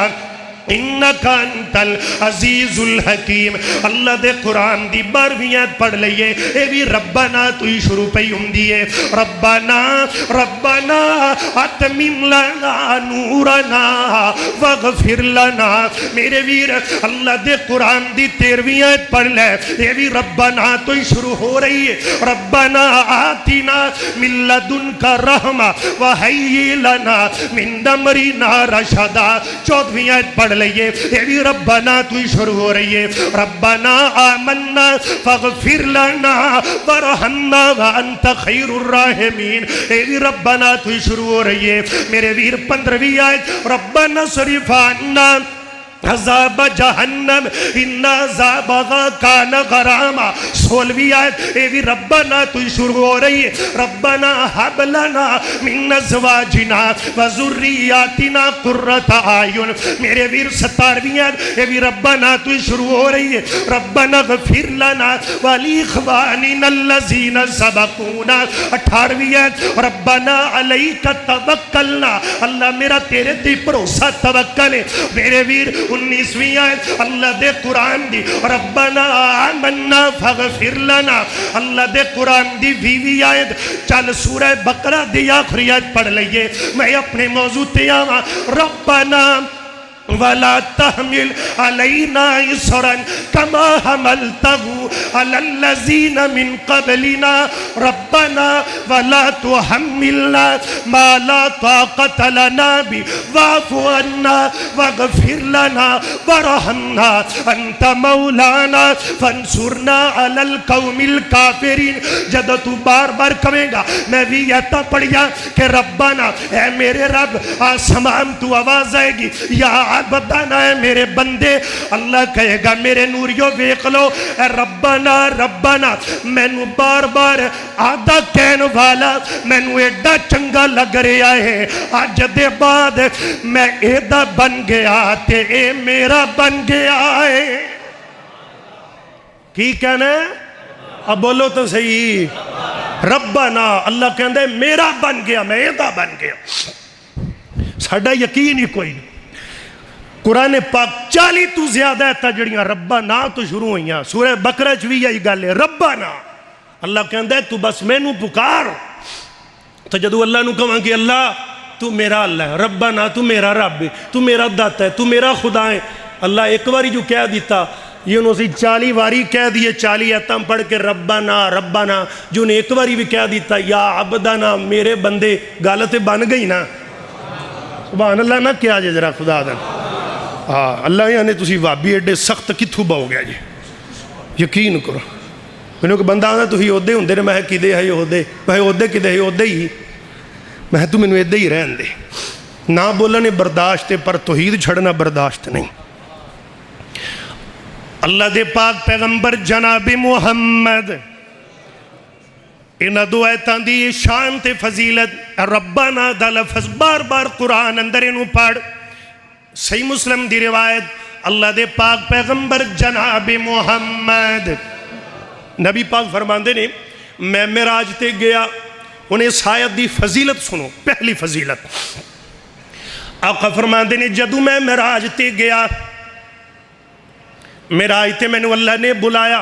انکا انت العزیز الحکیم۔ اللہ دے قرآن دی 12ویں آیت پڑھ لئیے اے بھی ربنا تو ہی شروع پہ ہوندی ہے، ربنا ربنا اتمم لنا نورنا واغفر لنا۔ میرے ویر اللہ دے قرآن دی 13ویں آیت پڑھ لے اے بھی ربنا تو ہی شروع ہو رہی ہے، ربنا آتنا من لدنک رحمہ وہیئ لنا من امرنا رشدا۔ 14ویں آیت پڑھ لئیے یہ بھی ربنا تو ہی شروع ہو رہی ہے، ربنا آمنا فاغفر لنا ورحمنا وانت خیر الراحمین۔ یہ بھی ربنا تو ہی شروع ہو رہی ہے۔ میرے ویر 15ویں آیت ربنا صرف عنا عذاب جہنم ان عذابها کان غراما. 16ویں آیت اے بھی ربنا تو شروع ہو رہی ہے ربنا حب لنا من ازواجنا وذریاتنا قرۃ اعین. میرے ویر 17ویں آیت اے بھی ربنا تو شروع ہو رہی ہے ربنا اغفر لنا ولاخواننا الذین سبقونا. 18ویں آیت ربنا علیک توکلنا. اللہ میرا تیرے تے بھروسہ توکل ہے. میرے ویر 19ویں آیت اللہ دے قرآن دی ربنا آمنا فاغفر لنا. اللہ دے قرآن دی 20ویں آیت. چل سورہ بقرہ دی آخری آیت پڑھ لئیے میں اپنے موضوع تے آواں. ربنا ولا تحمل علينا إصرا كما حملته على الذين من قبلنا ربنا ولا تحملنا ما لا طاقة لنا به واعف عنا واغفر لنا وارحمنا أنت مولانا فانصرنا على القوم الكافرين. جب تو بار بار کہے گا میں بھی یہ پڑھیا کہ ربنا اے میرے رب آسمان تو آواز آئے گی یا عبدنا ہے میرے بندے. اللہ کہے گا میرے نوریو ویکھ لو اے ربنا ربنا. میں نو بار بار آدھا کہن والا میں نو ایڈا چنگا لگ رہا ہے آج دے بعد میں ایڈا بن گیا تے اے میرا بن گیا ہے. کی کہنا ہے اب بولو تو صحیح ربنا. اللہ کہندے ہے میرا بن گیا میں ایڈا بن گیا. ساڈا یقین ہی کوئی نہیں. قرآن پاک 40 تو زیادہ ہے جڑیاں ربنا تو شروع ہوئیاں. سورہ بقرہ بھی یہی گل ہے ربنا. اللہ کہندا ہے تو بس مینوں پکار. تو جدو اللہ نو کہاں کہ اللہ تو میرا اللہ ہے ربنا تو میرا رب ہے تو میرا داتا ہے تو میرا خدا ہے. اللہ ایک باری جو کہہ دیتا یہ انہوں سے 40 باری کہہ دیے 40 ایتم پڑھ کے ربنا ربنا. جو نے ایک باری بھی کہہ دیتا یا عبدنا میرے بندے گالت بن گئی نا. سبحان اللہ نہ کیا جے ذرا خدا دن. ہاں اللہ یعنی تسی وابی ایڈے سخت کتھو باؤ گیا جی. یقین کرو میں کہ بندہ آنا تسی عہدے ہوندے نے میں کدے ہے عہدے میں عہدے کدے ہے عہدے ہی میں تو مینوں ایدے ہی رہن دے. نہ بولنے برداشت پر توحید چھڑنا برداشت نہیں. اللہ دے پاک پیغمبر جناب محمد انہاں دو آیتاں دی شان تے فضیلت ربنا دا لفظ بار بار قرآن اندر انہوں پڑھ. صحیح مسلم دی روایت اللہ دے پاک پیغمبر جناب محمد نبی پاک فرماندے نے میں معراج تے گیا. انہیں اس آیت دی فضیلت سنو. پہلی فضیلت آقا فرماندے نے جدو میں معراج تے گیا معراج تے میں نے اللہ نے بلایا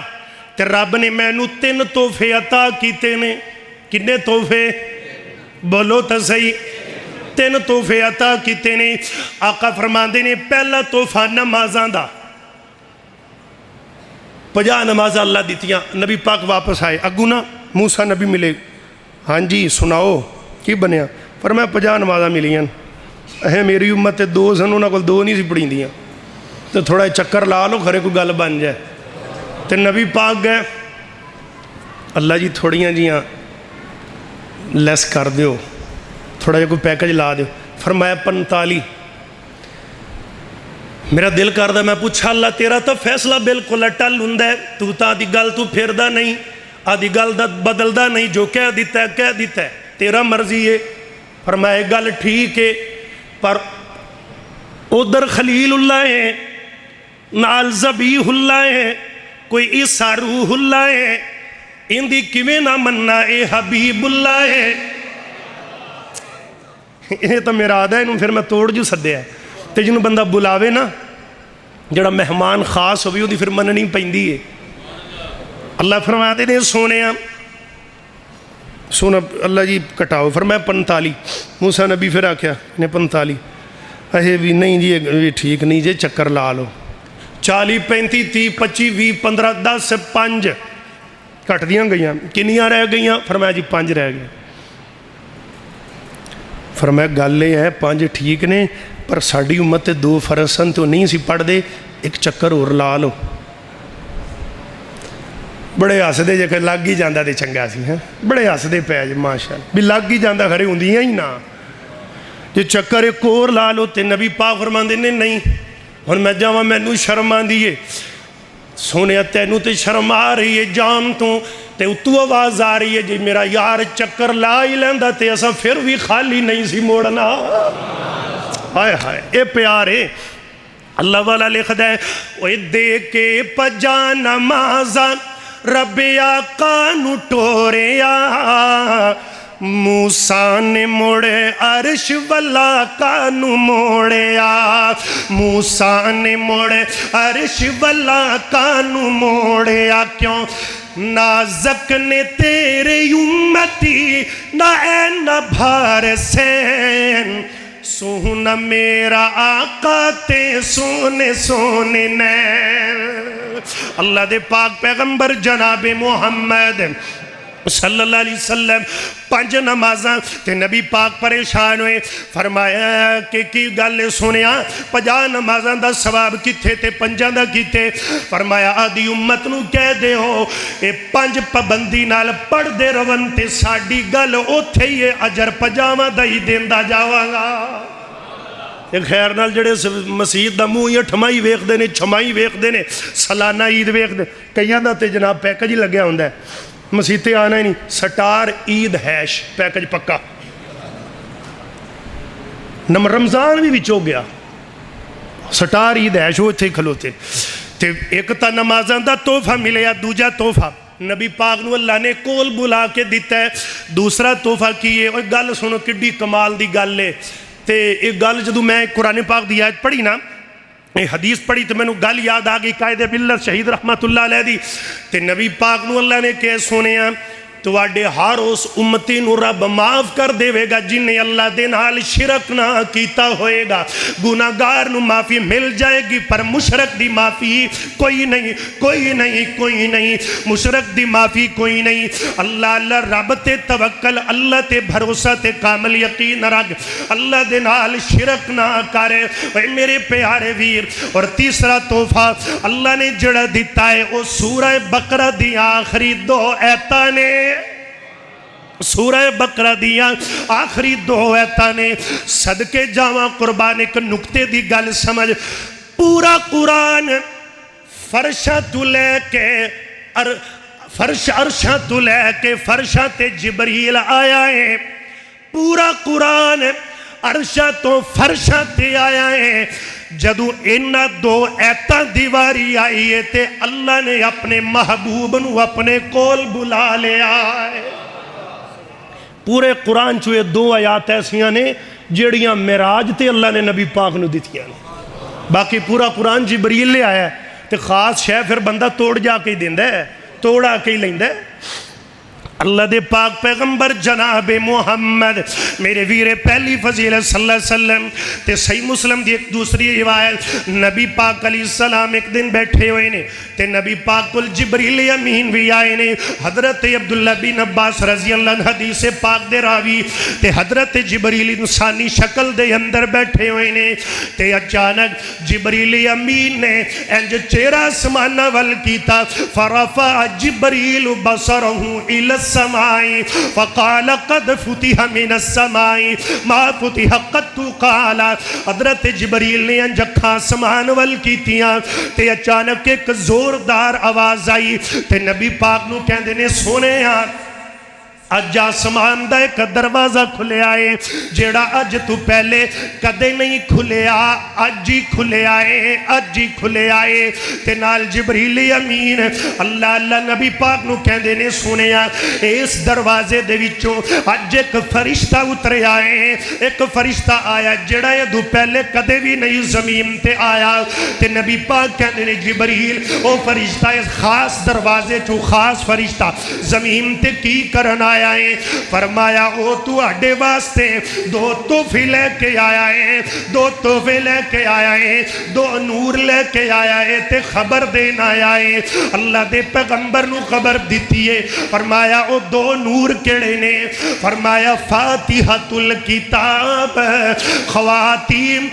تے رب نے میں نے 3 تحفے عطا کیتے نے. کنے تحفے بولو تو صحیح 3 تحفے عطا کیتے نے. آقا فرماندے نے پہلا تحفہ نمازاں دا 50 نمازاں اللہ دیتیاں. نبی پاک واپس آئے اگو نا موسیٰ نبی ملے ہاں جی سناؤ کی بنیا فرمایا 50 نمازاں ملیاں. میری امت 2 سن انہاں کول 2 نہیں سی پڑھیں دیاں تو تھوڑا چکر لا لو گھرے کوئی گل بن جائے. تو نبی پاک گئے اللہ جی تھوڑیاں جیاں لیس کر دیو تھوڑا جا کوئی پیکج لا دیو. فرمایا 45. میرا دل کردہ میں پوچھا اللہ تیرا تو فیصلہ بالکل اٹل ہوندا ہے تو تا دی گل تو پھردا نہیں آدھی گل دا بدلدا نہیں جو کہہ دیتا ہے تیرا مرضی ہے. فرمایا گل ٹھیک ہے پر ادھر خلیل اللہ ہے نال ذبیح اللہ ہے کوئی عیسیٰ روح اللہ ہے ان دی کیویں نہ مننا اے حبیب اللہ ہے. یہ تو میرا آدھا ہے انہوں پھر میں توڑ جو سدے ہے تے جنہوں بندہ بلاوے نا جڑا مہمان خاص ہوئی دی پھر مننی پیندی ہے. اللہ فرماتے نے سونے سونا اللہ جی کٹاؤ فرمایا 45. موسیٰ نبی پھر آکھیا نے 45 اے بھی نہیں جی یہ ٹھیک نہیں جی چکر لا لو 40 35 30 25 20 15 10 5 کٹ دیاں گئیاں. کنیاں رہ گئیاں فرمایا جی 5 رہ گئے. فرمایا گل یہ ہے 5 ٹھیک نے پر ساڑی امت 2 فرض سن تو نہیں سی پڑھ دے ایک چکر اور لا لو. بڑے ہس دے جے کہ لگ ہی جاندہ دے چنگا سی ہیں بڑے ہس دے پہ جے ماشاءاللہ بھی لگ ہی جاندہ کھڑے ہوندیاں ہی نا جو چکر ایک اور لا لو تے نبی پاک فرماندے نے نہیں ہن میں جاواں مینوں شرم آندی ہے سونے تینوں تے شرم آ رہی ہے جان تو تے اتو آواز آ رہی ہے جی میرا یار چکر لا ہی لیندا تے اساں پھر بھی خالی نہیں سی موڑنا ہائے ہائے اے پیارے اللہ والا لکھدا ہے اوے دے کے پجا نمازاں رب آقا نو ٹوریا موسیٰ نے موڑے عرش والا کانو موڑیا موسیٰ نے موڑے عرش والا کانو موڑیا کیوں نازک نے تیرے امتی نہ اے نہ بھار سین سونا میرا آقا تے سونے سونے نین اللہ دے پاک پیغمبر جناب محمد صلی اللہ علیہ وسلم 5 نمازاں تے نبی پاک پریشان ہوئے فرمایا کہ کی گل سنیا 50 نمازاں دا ثواب کتھے تے 5 دا کیتے فرمایا آدھی امت نو کہہ دے ہو اے 5 پابندی نال پڑھ دے رون تے ساڈی گل اوتھے ہی اجر 50 دا ہی دیندا جاواں گا ایک خیر نال جڑے مسجد دا منہ یا ٹھمائی ویکھ دے نے چھمائی ویکھ دے نے سالانہ عید ویکھ دے کئیاں دا تے جناب پیکج ہی لگیا ہوندا ہے مسیح تے آنا ہی نہیں سٹار عید ہیش پیکج پکا نمبر رمضان بھی بچو گیا سٹار عید ہیش وہ تھے کھلوتے تے ایک تا نمازاں دا تحفہ ملے یا دوجا تحفہ نبی پاک نو اللہ نے کول بلا کے دیتا ہے دوسرا تحفہ کیے اور گل سنو کڈی کمال دی گل لے تے ایک گل جدو میں قرآن پاک دی آیت پڑھی نا حدیث پڑھی تو میں نو گل یاد آگئی قائد بلت شہید رحمت اللہ علیہ دی تے نبی پاک نو اللہ نے کہ سونے ہیں تو واڑے ہار اس امتی نو رب معاف کر دے گا جنہیں اللہ دے نال شرک نہ کیتا ہوئے گا گناہگار نو معافی مل جائے گی پر مشرک دی معافی کوئی نہیں کوئی نہیں کوئی نہیں مشرک دی معافی کوئی نہیں اللہ اللہ رب تے توکل اللہ تے بھروسہ تے کامل یقین رکھ اللہ دے نال شرک نہ کرے اے میرے پیارے ویر اور تیسرا تحفہ اللہ نے جڑا دیتا ہے وہ سورہ بقرہ دی آخری 2 ایتاں نے سورہ بقرہ دیا آخری 2 ایتاں نے صدقے جاواں قربان ایک نکتے دی گل سمجھ پورا قرآن فرشہ تو لے کے عرشہ تو لے کے فرشہ تے جبریل آیا ہے پورا قرآن عرشہ تو فرشہ تے آیا ہے جدو انہ 2 ایتاں دیواری آئی ہے تے اللہ نے اپنے محبوب نو اپنے کول بلا لے آئے پورے قرآن چوئے 2 آیات ایسیاں نے جیڑیاں معراج تے اللہ نے نبی پاک نو دیتیاں باقی پورا قرآن جبریل لے آیا ہے تے خاص شے پھر بندہ توڑ جا کے ہی دیندہ ہے توڑا کے ہی لیندہ ہے اللہ دے پاک پیغمبر جناب محمد میرے ویر پہلی فضیلت صلی اللہ علیہ وسلم تے صحیح مسلم دی ایک دوسری روایت نبی پاک علیہ السلام ایک دن بیٹھے ہوئے نے تے نبی پاک کل جبریل امین بھی آئے نے حضرت عبداللہ بن عباس رضی اللہ عنہ حدیث پاک دے راوی تے حضرت جبریل انسانی شکل دے اندر بیٹھے ہوئے نے تے اچانک جبریل امین نے انج چہرہ آسمانہ ول کیتا فرفع جبریل بصرہو الى السماء فقال قد فتح من السماء ما فتح قد قال حضرت جبریل نے انجکھا سمان ول کیتیاں تے اچانک ایک زوردار آواز آئی تے نبی پاک نو کہندے نے سونے اج آسمان دا ایک دروازہ کھلے آئے جیڑا اج تو پہلے کدے نہیں کھلے اج ہی کھلے آئے اج ہی کھلے آئے تے نال جبریل امین اللہ اللہ نبی پاک نو کہندے نے سنیا اس دروازے دے وچوں اج ایک فرشتہ اترے آئے ایک فرشتہ آیا جیڑا یہ دو پہلے کدے بھی نہیں زمین تے آیا تے نبی پاک کہندے نے جبریل او فرشتہ اس خاص دروازے چو خاص فرشتہ زمین تے کی کرن آیا ہے فرمایا او تو اڈے واسطے 2 تحفے لے کے آیا ہے 2 تحفے لے کے آیا ہے 2 نور لے کے آیا ہے تے خبر دینا آیا ہے اللہ دے پیغمبر نو خبر دیتی ہے فرمایا او 2 نور کیڑے نے فرمایا فاتحۃ الکتاب خواتیم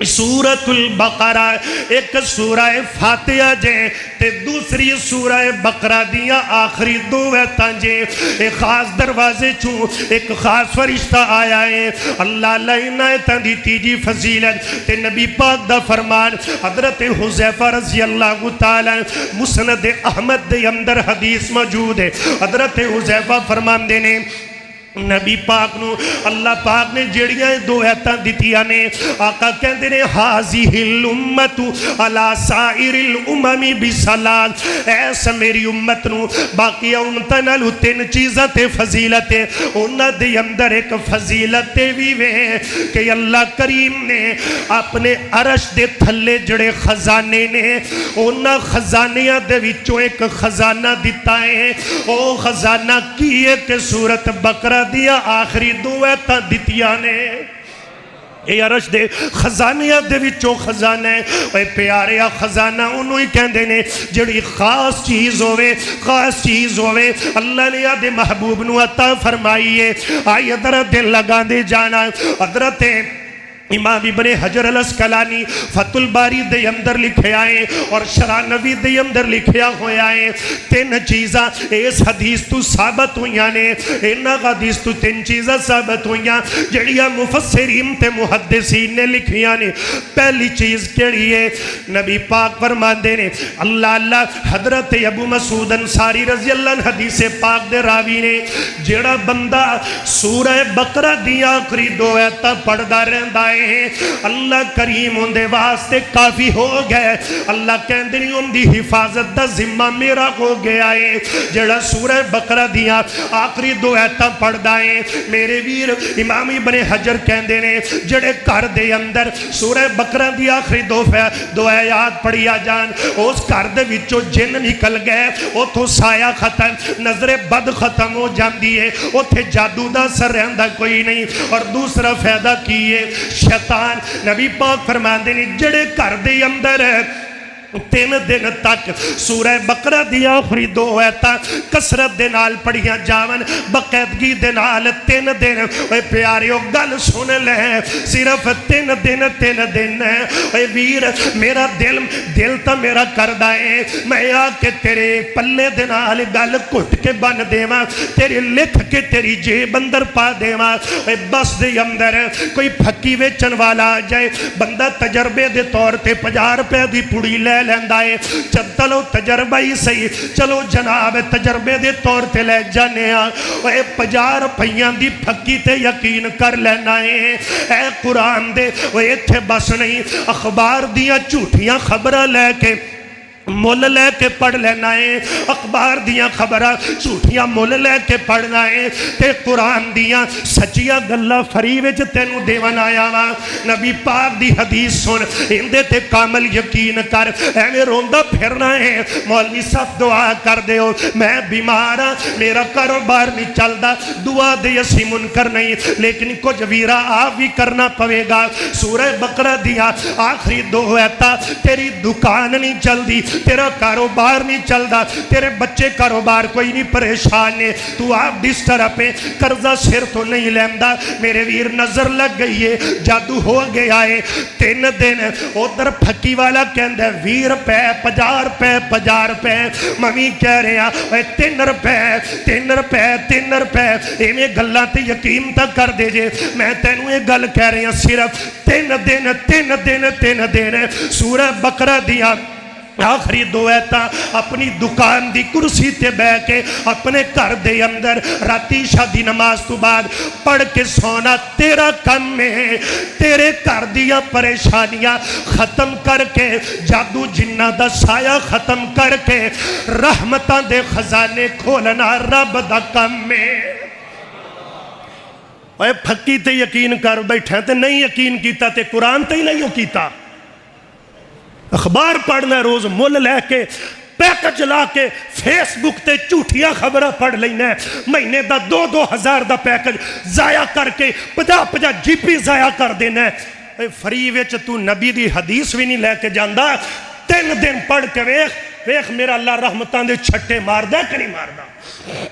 سورۃ البقرہ ایک سورہ فاتحہ جے تے دوسری سورہ بقرہ دیا آخری دو ویتاں جے ایک خاص دروازے چوں ایک خاص فرشتہ آیا ہے اللہ لائنائتاں دی تیجی فضیلت تے نبی پاک دا فرمان حضرت حذیفہ رضی اللہ تعالی مسند احمد دے اندر حدیث موجود ہے حضرت حذیفہ فرمان دینے نبی پاک نو اللہ پاک نے جڑیاں دو ایتاں دتیاں نے آقا کہندے نے حاذہ الامت علی سائر الامم بسلات ایسا میری امت نو باقی امتاں نالو تین چیزاں تے فضیلت ہے انہاں دے اندر ایک فضیلت بھی وے کہ اللہ کریم نے اپنے عرش دے تھلے جڑے خزانے نے انہاں خزانیاں دے وچوں ایک خزانہ دتا ہے او خزانہ کی ہے کہ سورۃ بقرہ دیا آخری دو ایتاں دتیاں نے اے عرش دے خزانیاں دے وچوں خزانہ ہے اے پیارے خزانہ انہوں ہی کہندے نے جڑی خاص چیز ہوئے اللہ نے آدھے محبوب نو عطا فرمائیے آئی حضرت دل لگا دے جانا حضرت امام ابن حجر الاسقلانی فتح الباری دے اندر لکھے آئے اور شرح نوی دے اندر لکھیا ہوئے آئے تین چیزاں اس حدیث تو ثابت ہوئیاں نے انہا حدیث تو تین چیزاں ثابت ہوئیاں جڑیاں مفسرین تے محدثین نے لکھیاں نے پہلی چیز کیڑی ہے نبی پاک فرمان دے نے اللہ حضرت ابو مسعود انصاری رضی اللہ عنہ حدیث پاک دے راوی نے جڑا بندہ سورہ بقرہ دیا آخری دو ایتاں پڑھدا رہندا ہے اللہ کریم ان دے واسطے کافی ہو گئے اللہ کہندے نہیں ان دی حفاظت دا ذمہ میرا ہو گیا ہے جڑا سورہ بقرہ دیا آخری دو ایتاں پڑھ دائیں میرے ویر امام ابن حجر کہندے نے جڑے گھر دے اندر سورہ بقرہ دی آخری دو آیات پڑھیا جان اس گھر دے وچوں جن نکل گئے او تو سایہ ختم نظر بد ختم ہو جاندی ہے او تھے جادو دا سر رہندہ کوئی نہیں اور دوسرا فائدہ کیے شیطان نبی پاک فرمان دینے جڑے کر دے اندر تین دن تک سورہ بقرہ دی آخری دو ایتاں کسرت دے نال پڑھیاں جاون بقیدگی دے نال تین دن اے پیاریو گل سن لیں صرف تین دن اے ویر میرا دل تا میرا کردہ ہے میں آکے تیرے پلے دے نال گل کٹ کے بن دیواں تیرے لکھ کے تیری جیب اندر پا دیواں اے بس دے اندر کوئی پھکی ویچن والا آ جائے بندہ تجربے دے طور تے 50 روپے دی پوڑی لے لیندہ ہے چلو تجربہ ہی صحیح چلو جناب تجربے دے طور تے لے جانے اے 50 روپیاں دی پھکی تے یقین کر لینا ہے اے قرآن دے اے تھے بس نہیں اخبار دیاں جھوٹیاں خبرہ لے کے مول لے کے پڑھ لینا ہے اخبار دیاں خبرہ جھوٹیاں مول لے کے پڑھنا ہے تے قرآن دیاں سچیاں گلہ فریوچ تینو دیوان آیا وا نبی پاک دی حدیث سن اندے تے کامل یقین کر ایویں روندہ پھرنا ہے مولوی صاحب دعا کر دے ہو میں بیمارا میرا کاروبار نہیں چلدا دعا دے اسی منکر نہیں لیکن کچھ ویرا آپ بھی کرنا پوے گا سورہ بقرہ دیا آخری دو ایتاں تیری دکان نہیں چل دی تیرا کاروبار نہیں چلدا تیرے بچے کاروبار کوئی نہیں پریشان ہے تو آپ ڈسٹر پہ قرضہ سر تو نہیں لیندہ میرے ویر نظر لگ گئی ہے جادو ہو گیا ہے 3 دن ادھر پھکی والا کہندہ 20 روپے 50 روپے ممی کہہ رہے ہیں 3 روپے ایمیں گلہ تے یقین تک کر دے جے میں تینوں یہ گل کہہ رہے ہیں صرف 3 دن سورہ بقرہ دیا آخری دو ایتاں اپنی دکان دی کرسی تے بے کے اپنے گھر دے اندر راتی شادی نماز تو بعد پڑھ کے سونا تیرا کم میں تیرے گھر دیا پریشانیاں ختم کر کے جادو جنہ دا سایہ ختم کر کے رحمتاں دے خزانے کھولنا رب دا کم میں اے پھکی تے یقین کر بیٹھے تے نہیں یقین کیتا تے قرآن تے ہی نہیں ہو کیتا اخبار پڑھنا روز مول لے کے پیکج لا کے فیس بک تے جھوٹیاں خبرہ پڑھ لینا ہے مہینے دا 2,000 دا پیکج ضائع کر کے 50 جی پی ضائع کر دینا ہے فری ویچ تو نبی دی حدیث بھی نہیں لے کے جاندہ 3 دن پڑھ کے ویخ میرا اللہ رحمتان دے چھٹے مار دا کہ نہیں مار دا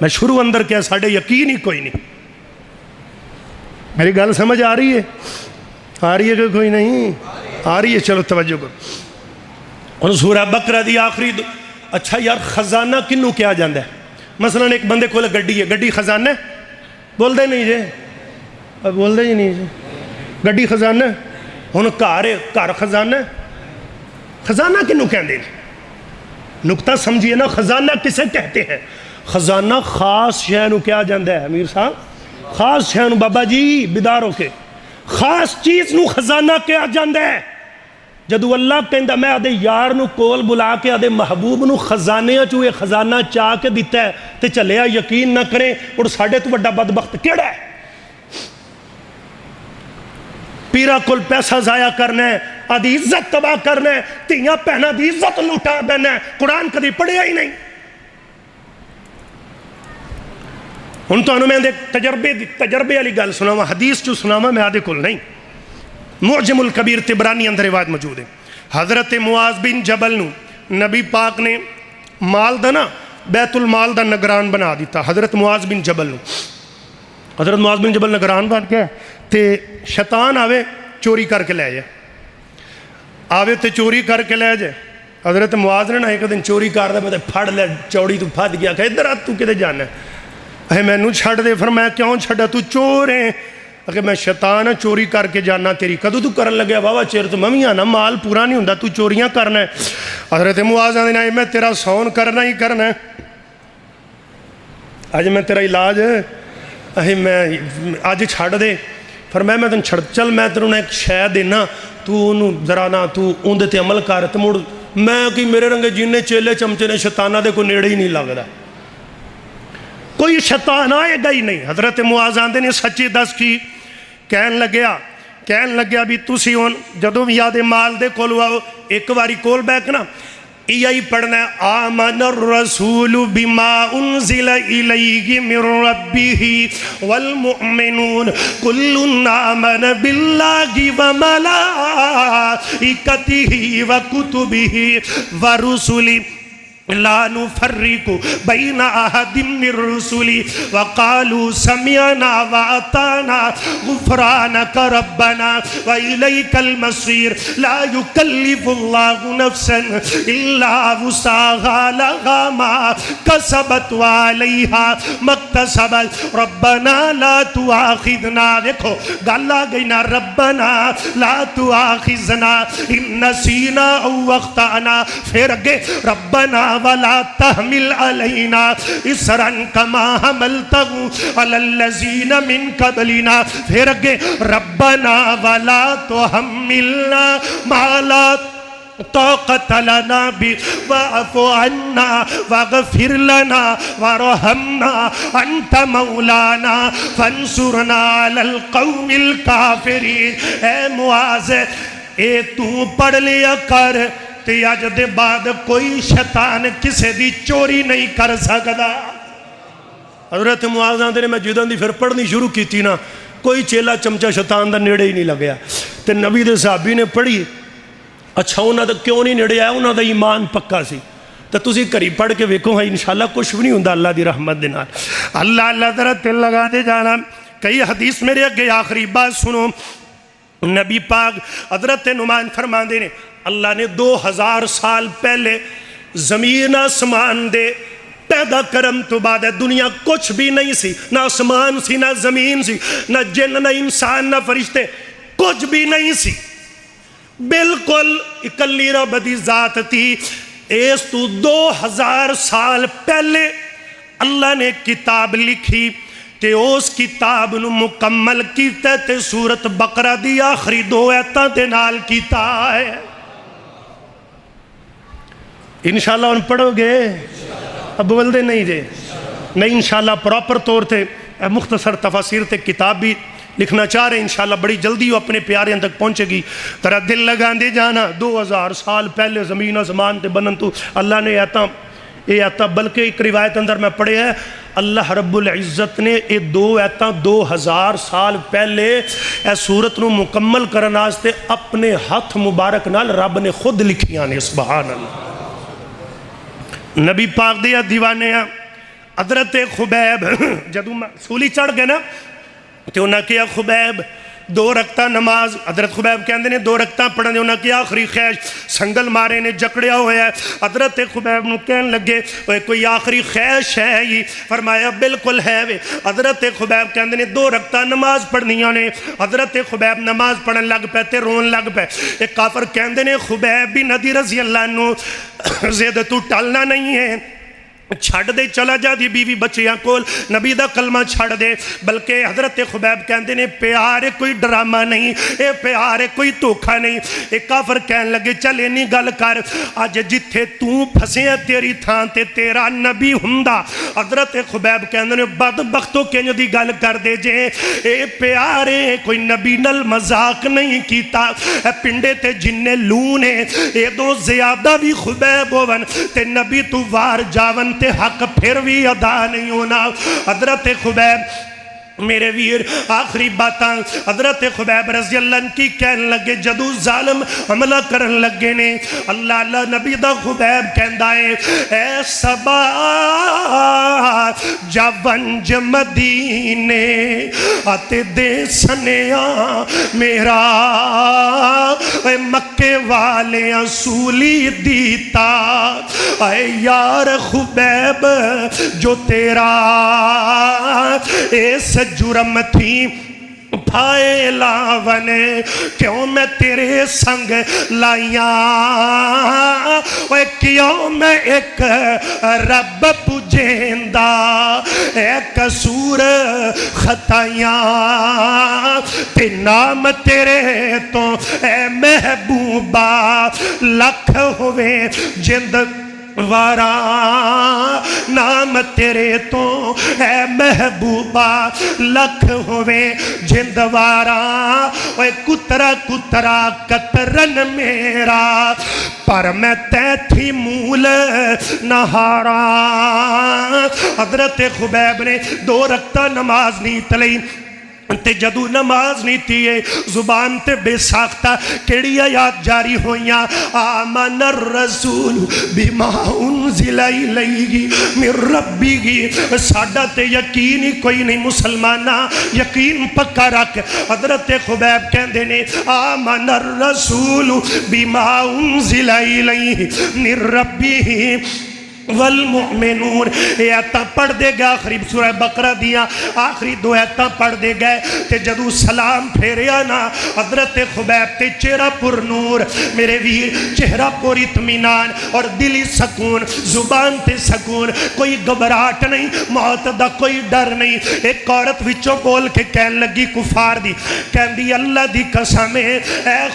میں شروع اندر کیا ساڑھے یقین ہی کوئی نہیں میری گل سمجھ آ رہی ہے آ رہی ہے کہ کوئی نہیں آ رہی ہے؟ چلو توجہ کرو. اور سورہ بقرہ دی آخری اچھا یار خزانہ کنوں کیا جاندہ ہے؟ مثلا ایک بندے کو گڈی ہے، گڈی خزانہ ہے؟ بول دے نہیں جے، بول دے جی نہیں جے، گڈی خزانہ ہے. ہن گھر خزانہ ہے. خزانہ کنوں کہندے ہیں؟ نکتہ سمجھیے نا، خزانہ کسے کہتے ہیں؟ خزانہ خاص شے نوں کیا جاندہ ہے امیر صاحب، خاص شے نوں. بابا جی بیدار ہو کے، خاص چیز نوں خزانہ کیا جاندہ ہے. جدو اللہ کہندہ میں آدھے یار نو کول بلا کے آدھے محبوب نو خزانے چوئے خزانہ چاہ کے دیتا ہے تے چلے یقین نہ کریں اور ساڑھے تو بڑا بدبخت کیڑا ہے؟ پیرا کل پیسہ ضائع کرنا ہے، آدھی عزت تباہ کرنا ہے، تیاں پہنا دی عزت لوٹا دینا ہے. قرآن کدی پڑھیا ہی نہیں. ان تو انہوں میں تجربے علی گل سناوا، حدیث جو سناوا میں آدھے کل نہیں. معجم الکبیر تبرانی اندر روایت موجود ہے. حضرت معاذ بن جبل نو نبی پاک نے مال دا نا بیت المال دا نگران بنا دیتا. حضرت معاذ بن جبل نو، حضرت معاذ بن جبل نگران بن کے تے شیطان آوے چوری کر کے لے جائے، آوے تے چوری کر کے لے جائے. حضرت معاذ نے نا ایک دن چوری کر دے میں پھڑ لے چوڑی تو پھد گیا کہ ادھر آ تو کدے جانا ہے؟ میں نو چھڑ دے. فرمایا کیوں چھڑا؟ تو چور ہے. کہ میں شیطان چوری کر کے جانا تیری. کدو تو کرن لگیا؟ بابا چیر تو ممی آنا مال پورا نہیں ہوندا، تو چوریاں کرنا ہے. حضرت معاذ نے کہا میں تیرا سون کرنا ہی کرنا ہے، آج میں تیرا علاج میں آج چھڑ دے. فرمایا میں تن چھڑ چل میں تیروں ایک شے دینا تو انہوں ذرا نا تو اندے تے عمل کر. تو مڑ میں کہ میرے رنگے جننے چیلے چمچے نے شیطانہ دے کو نیڑے ہی نہیں لگدا، کوئی شیطان آئے گا ہی نہیں. حضرت معاذ آندے نے سچی دس کی کہن لگیا بھی تسی ہون جدوں بھی یاد مال دے کولو آؤ ایک واری کول بیک نا یہی پڑھنا ہے آمن الرسول بما انزل الیہ من ربہ والمؤمنون کل آمن باللہ وملائکتہ وکتبہ ورسلہ لا نفرق بین احد من رسلی وقالوا سمعنا واطعنا غفرانک ربنا والیک المصیر. لا یکلف اللہ نفسا الا وسعها لها ما کسبت وعلیہا ما اکتسبت ربنا لا تؤاخذنا. دیکھو گل آ گئی نا، ربنا لا تؤاخذنا ان نسینا او اخطأنا. پھر اگے ربنا ولا تحمل علينا اسرا كما حملته على الذين من قبلنا. پھر اگے ربنا ولا تحملنا ما لا طاقة لنا به واعف عنا واغفر لنا وارحمنا انت مولانا فانصرنا على القوم الكافرين. اے معاذ اے تو پڑھ لیا کر تے آج دے بعد کوئی شیطان کسے دی چوری نہیں کر سکدا. حضرت معاذ آندے نے میں جدن دی پھر پڑھنی شروع کی تھی نا کوئی چیلا چمچہ شیطان دا نیڑے ہی نہیں لگیا. تے نبی دے صحابی نے پڑھی اچھا انہاں دا کیوں نہیں نیڑے آیا؟ انہاں دا ایمان پکا سی. تو تسی کری پڑھ کے ویکھو ہاں انشاءاللہ کچھ بھی نہیں ہوندہ اللہ دی رحمت دے نال. اللہ ذرا دل لگا دے جانا. کئی حدیث میرے اگے آخری بات سنو. نبی پاک حضرت نعمان فرماندے نے اللہ نے 2000 سال پہلے زمین آسمان دے پیدا کرم تو بعد دنیا کچھ بھی نہیں سی، نہ آسمان سی نہ زمین سی، نہ جن نہ انسان نہ فرشتے، کچھ بھی نہیں سی، بالکل اکلی رب دی ذات تھی. اس تو 2000 سال پہلے اللہ نے کتاب لکھی تے اس کتاب نو مکمل کیتا تے سورت بقرہ دی آخری 2 آیتاں دے نال کیتا ہے. انشاءاللہ ان پڑھو گے؟ اب بولدے نہیں جے نہیں. انشاءاللہ پراپر طور تے مختصر تفاسیر تے کتاب بھی لکھنا چاہ رہے ہیں. انشاءاللہ بڑی جلدی وہ اپنے پیاریاں تک پہنچے گی. ترہ دل لگان دے جانا 2000 سال پہلے زمین آسمان تے بنن تو اللہ نے آتا بلکہ ایک روایت اندر میں پڑھے ہے اللہ رب العزت نے یہ 2 آیتاں 2000 سال پہلے اے سورت نو مکمل کرن واسطے اپنے ہاتھ مبارک نال رب نے خود لکھیاں نے. سبحان اللہ. نبی پاک دیا دیوانے ہیں حضرت خبیب جدو سولی چڑھ گئے نا تو انہاں کیا خبیب دو رکعتاں نماز حضرت خبیب کہندے نے 2 رکعتاں پڑھن دے انہاں کی آخری خواہش سنگل مارے نے جکڑیا ہویا ہے حضرت خبیب نو کہن لگے کوئی آخری خواہش ہے ہی فرمایا بالکل ہے وے حضرت خبیب کہندے نے 2 رکعتاں نماز پڑھنیاں نے حضرت خبیب نماز پڑھن لگ پے تے رون لگ پے ایک کافر کہندے نے خبیب بن عدی رضی اللہ عنہ زید تو ٹالنا نہیں ہے چھڑ دے چلا جا دی بیوی بچیاں کول نبی دا کلمہ چھڑ دے بلکہ حضرت خبیب کہندے نے پیار کوئی ڈرامہ نہیں اے پیار کوئی دھوکھا نہیں ایک کافر کہن لگے چل اینی گل کر اج جتھے تو پھسے تیری تھان تے تیرا نبی ہوندا حضرت خبیب کہندے نے بدبختو کنج دی گل کر دے جے اے پیار کوئی نبی نال مذاق نہیں کیتا اے پنڈے تے جننے لون ہے اے دو زیادہ بھی خبیب ہون تے نبی تو وار جاون تے حق پھر بھی ادا نہیں ہونا حضرت خبیب میرے ویر آخری باتاں حضرت خبیب رضی اللہ عنہ کی کہن لگے جدو ظالم حملہ کرن لگے نے اللہ اللہ نبی دا خبیب کہندا ہے اے سبا جاونج مدینے آتے دے سنیا میرا اے مکے والے سولی دیتا اے یار خبیب جو تیرا اس جرم تھی بھائے لاونے کیوں میں تیرے سنگ لائیاں کیوں میں ایک رب پجیندہ اے قصور خطائیاں تے نام تیرے تو اے محبوبہ لکھ ہوئے جند وارا نام تیرے تو اے محبوبہ لکھ ہوئے جندوارا اے کترا کترا کترن میرا پر میں تے تھی مول نہارا حضرت خبیب نے 2 رکعتاں نماز نیت لئی تے جدو نماز نہیں تیے زبان تے بے ساختہ کیڑی آیات جاری ہویاں آمن الرسول بما انزل الیہ من ربہ ساڈا تے یقین ہی کوئی نہیں مسلمانہ یقین پکا رکھ حضرت خبیب کہندے نے آمن الرسول بما انزل الیہ من ربہ والمؤمنون یہ آیتاں پڑھ دے گا آخری سورہ بقرہ دیا آخری 2 آیتاں پڑھ دے گئے تے جدو سلام پھیریا نا حضرت خبیب تے چہرہ پر نور میرے ویر چہرہ پر اطمینان اور دلی سکون زبان تے سکون کوئی گھبراہٹ نہیں موت دا کوئی ڈر نہیں ایک عورت وچوں بول کے کہن لگی کفار دی کہن دی اللہ دی قسم اے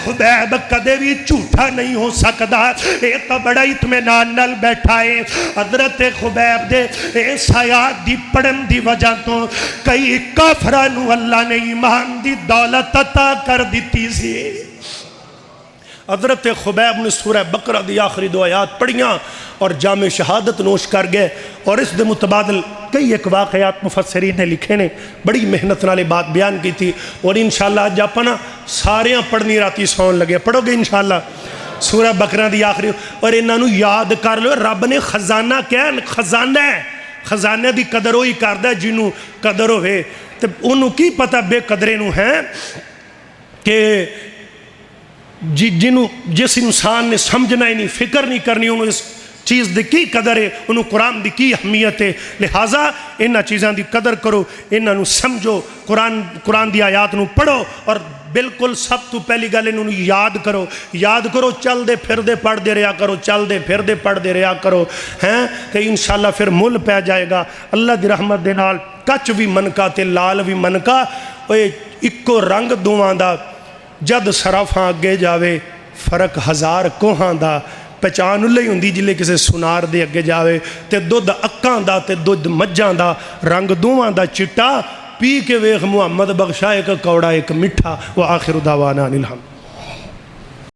خبیب کدے بھی جھوٹا نہیں ہو سکدا اے تو بڑا اطمینان نال بیٹھا ہے حضرت خبیب دے اس آیات دی پڑھن دی وجہ تو کئی کافرانو اللہ نے ایمان دی دولت عطا کر دیتی سی حضرت خبیب نے سورہ بقرہ دی آخری 2 آیات پڑھیاں اور جامع شہادت نوش کر گئے اور اس دے متبادل کئی ایک واقعات مفسرین نے لکھے نے بڑی محنت نالے بات بیان کی تھی اور انشاءاللہ آج اپنا ساریاں پڑھنی راتی سون لگے پڑھو گے انشاءاللہ سورہ بقرہ دی آخری اور انہوں یاد کر لو رب نے خزانہ کیا خزانہ ہے خزانہ دی قدر ہوئی کردہ جنہوں قدر ہوئے تو انہوں کی پتہ بے قدرے نو ہیں کہ جنہوں جس انسان نے سمجھنا ہی نہیں فکر نہیں کرنی انہوں اس چیز دی کی قدر ہے انہوں قرآن دی کی اہمیت ہے لہٰذا انہاں چیزاں دی قدر کرو انہاں نو سمجھو قرآن دی آیات نو پڑھو اور بالکل سب تو پہلی گل انہوں یاد کرو چل دے پھر دے پڑھ دے رہا کرو چل دے پھر دے پڑھ دے رہا کرو ہیں کہ انشاءاللہ پھر مل پہ جائے گا اللہ دی رحمت دے نال کچ بھی منکا تے لال بھی منکا اکو رنگ دوواں دا جد سرافاں اگے جاوے فرق 1000 کوہاں دا پہچان اللہ ہی ہوندی جلے کسے سنار دے اگے جاوے تے دودھ اکاں دا تے دودھ مجھاں دا رنگ دوواں دا چٹا پی کے ویخ محمد بخشا ایک کوڑا ایک مٹھا وآخر دعوانا الحمد